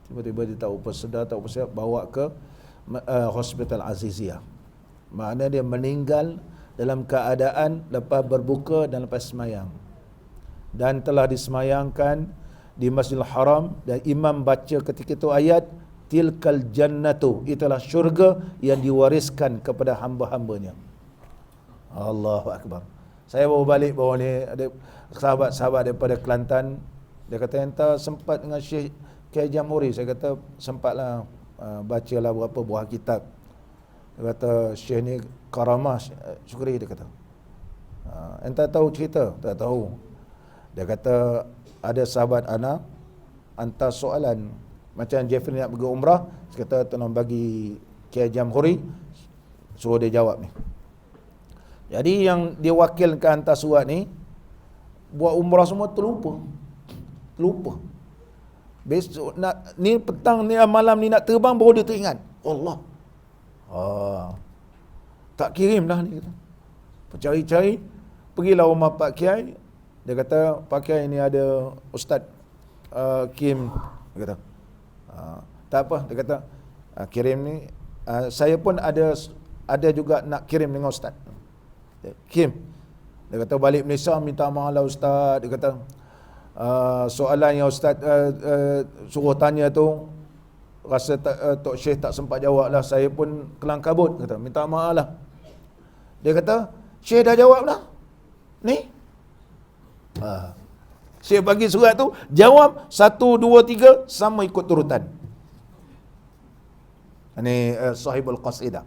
Tiba-tiba dia tak apa sedar, tak apa sihat, bawa ke Hospital Aziziyah. Maknanya dia meninggal dalam keadaan lepas berbuka dan lepas semayang. Dan telah disemayangkan di Masjidil Haram, dan imam baca ketika itu ayat tilkal jannatu, itulah syurga yang diwariskan kepada hamba-hambanya. Allahu Akbar. Saya baru balik bawah ni, ada sahabat-sahabat daripada Kelantan, dia kata entah sempat dengan Syekh Kiai Jamhuri. Saya kata sempatlah, bacalah beberapa buah kitab. Dia kata Syekh ni karamah syukri, dia kata. Entah tahu cerita? Tak tahu. Dia kata ada sahabat ana hantar soalan macam Jeffrey nak pergi umrah, saya kata tolong bagi Kiai Jamhuri suruh dia jawab ni. Jadi yang dia wakilkan hantar surat ni buat umrah semua terlupa. Besok nak ni petang ni malam ni nak terbang baru dia teringat. Allah. Tak kirim dah ni kata. Cari-cari, pergilah rumah Pak Kiai. Dia kata, Pak Kiai ni ada Ustaz Kim. Dia kata, tak apa. Dia kata, kirim ni, saya pun ada juga nak kirim dengan Ustaz. Kim. Dia kata, balik Malaysia minta maaf lah Ustaz. Dia kata, soalan yang Ustaz suruh tanya tu, rasa Tok Syekh tak sempat jawab lah. Saya pun kelang kabut. Kata, minta maaf lah. Dia kata, Syekh dah jawab dah. Ni. Syekh bagi surat tu, jawab 1, 2, 3 sama ikut turutan. Ini sahibul qasidah.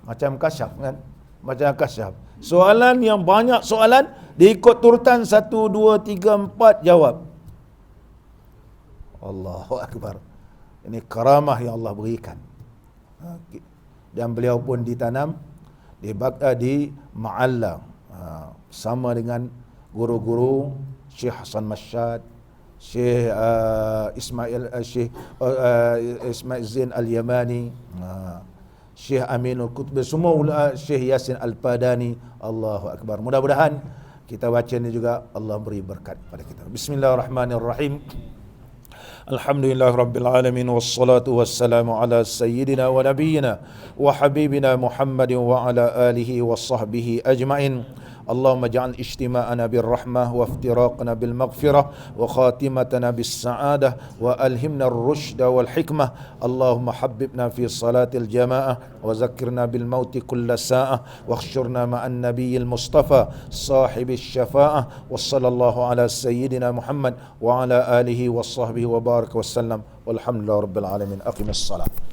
Macam kasyaf kan? Macam kasyaf. Soalan yang banyak soalan, dia ikut turutan 1, 2, 3, 4 jawab. Allahu Akbar. Ini karamah yang Allah berikan. Dan beliau pun ditanam di Ma'alla, sama dengan guru-guru Syekh Hasan Masyad, Syekh Ismail Zain Al-Yamani, Syekh Aminul Qutbi, semua Syekh Yasin Al-Padani. Allahu Akbar. Mudah-mudahan kita baca ni juga Allah beri berkat pada kita. Bismillahirrahmanirrahim. Alhamdulillah Rabbil Alamin, wassalatu wassalamu ala sayyidina wa nabiyyina wa habibina Muhammadin wa ala alihi wa sahbihi ajma'in. اللهم اجعل اجتماعنا بالرحمة وافتراقنا بالمغفرة وخاتمتنا بالسعادة وألهمنا الرشد والحكمة. اللهم حببنا في صلاة الجماعة وذكرنا بالموت كل ساعة واحشرنا مع النبي المصطفى صاحب الشفاعة. وصلى الله على سيدنا محمد وعلى آله وصحبه وبارك وسلم والحمد لله رب العالمين. أقم الصلاة.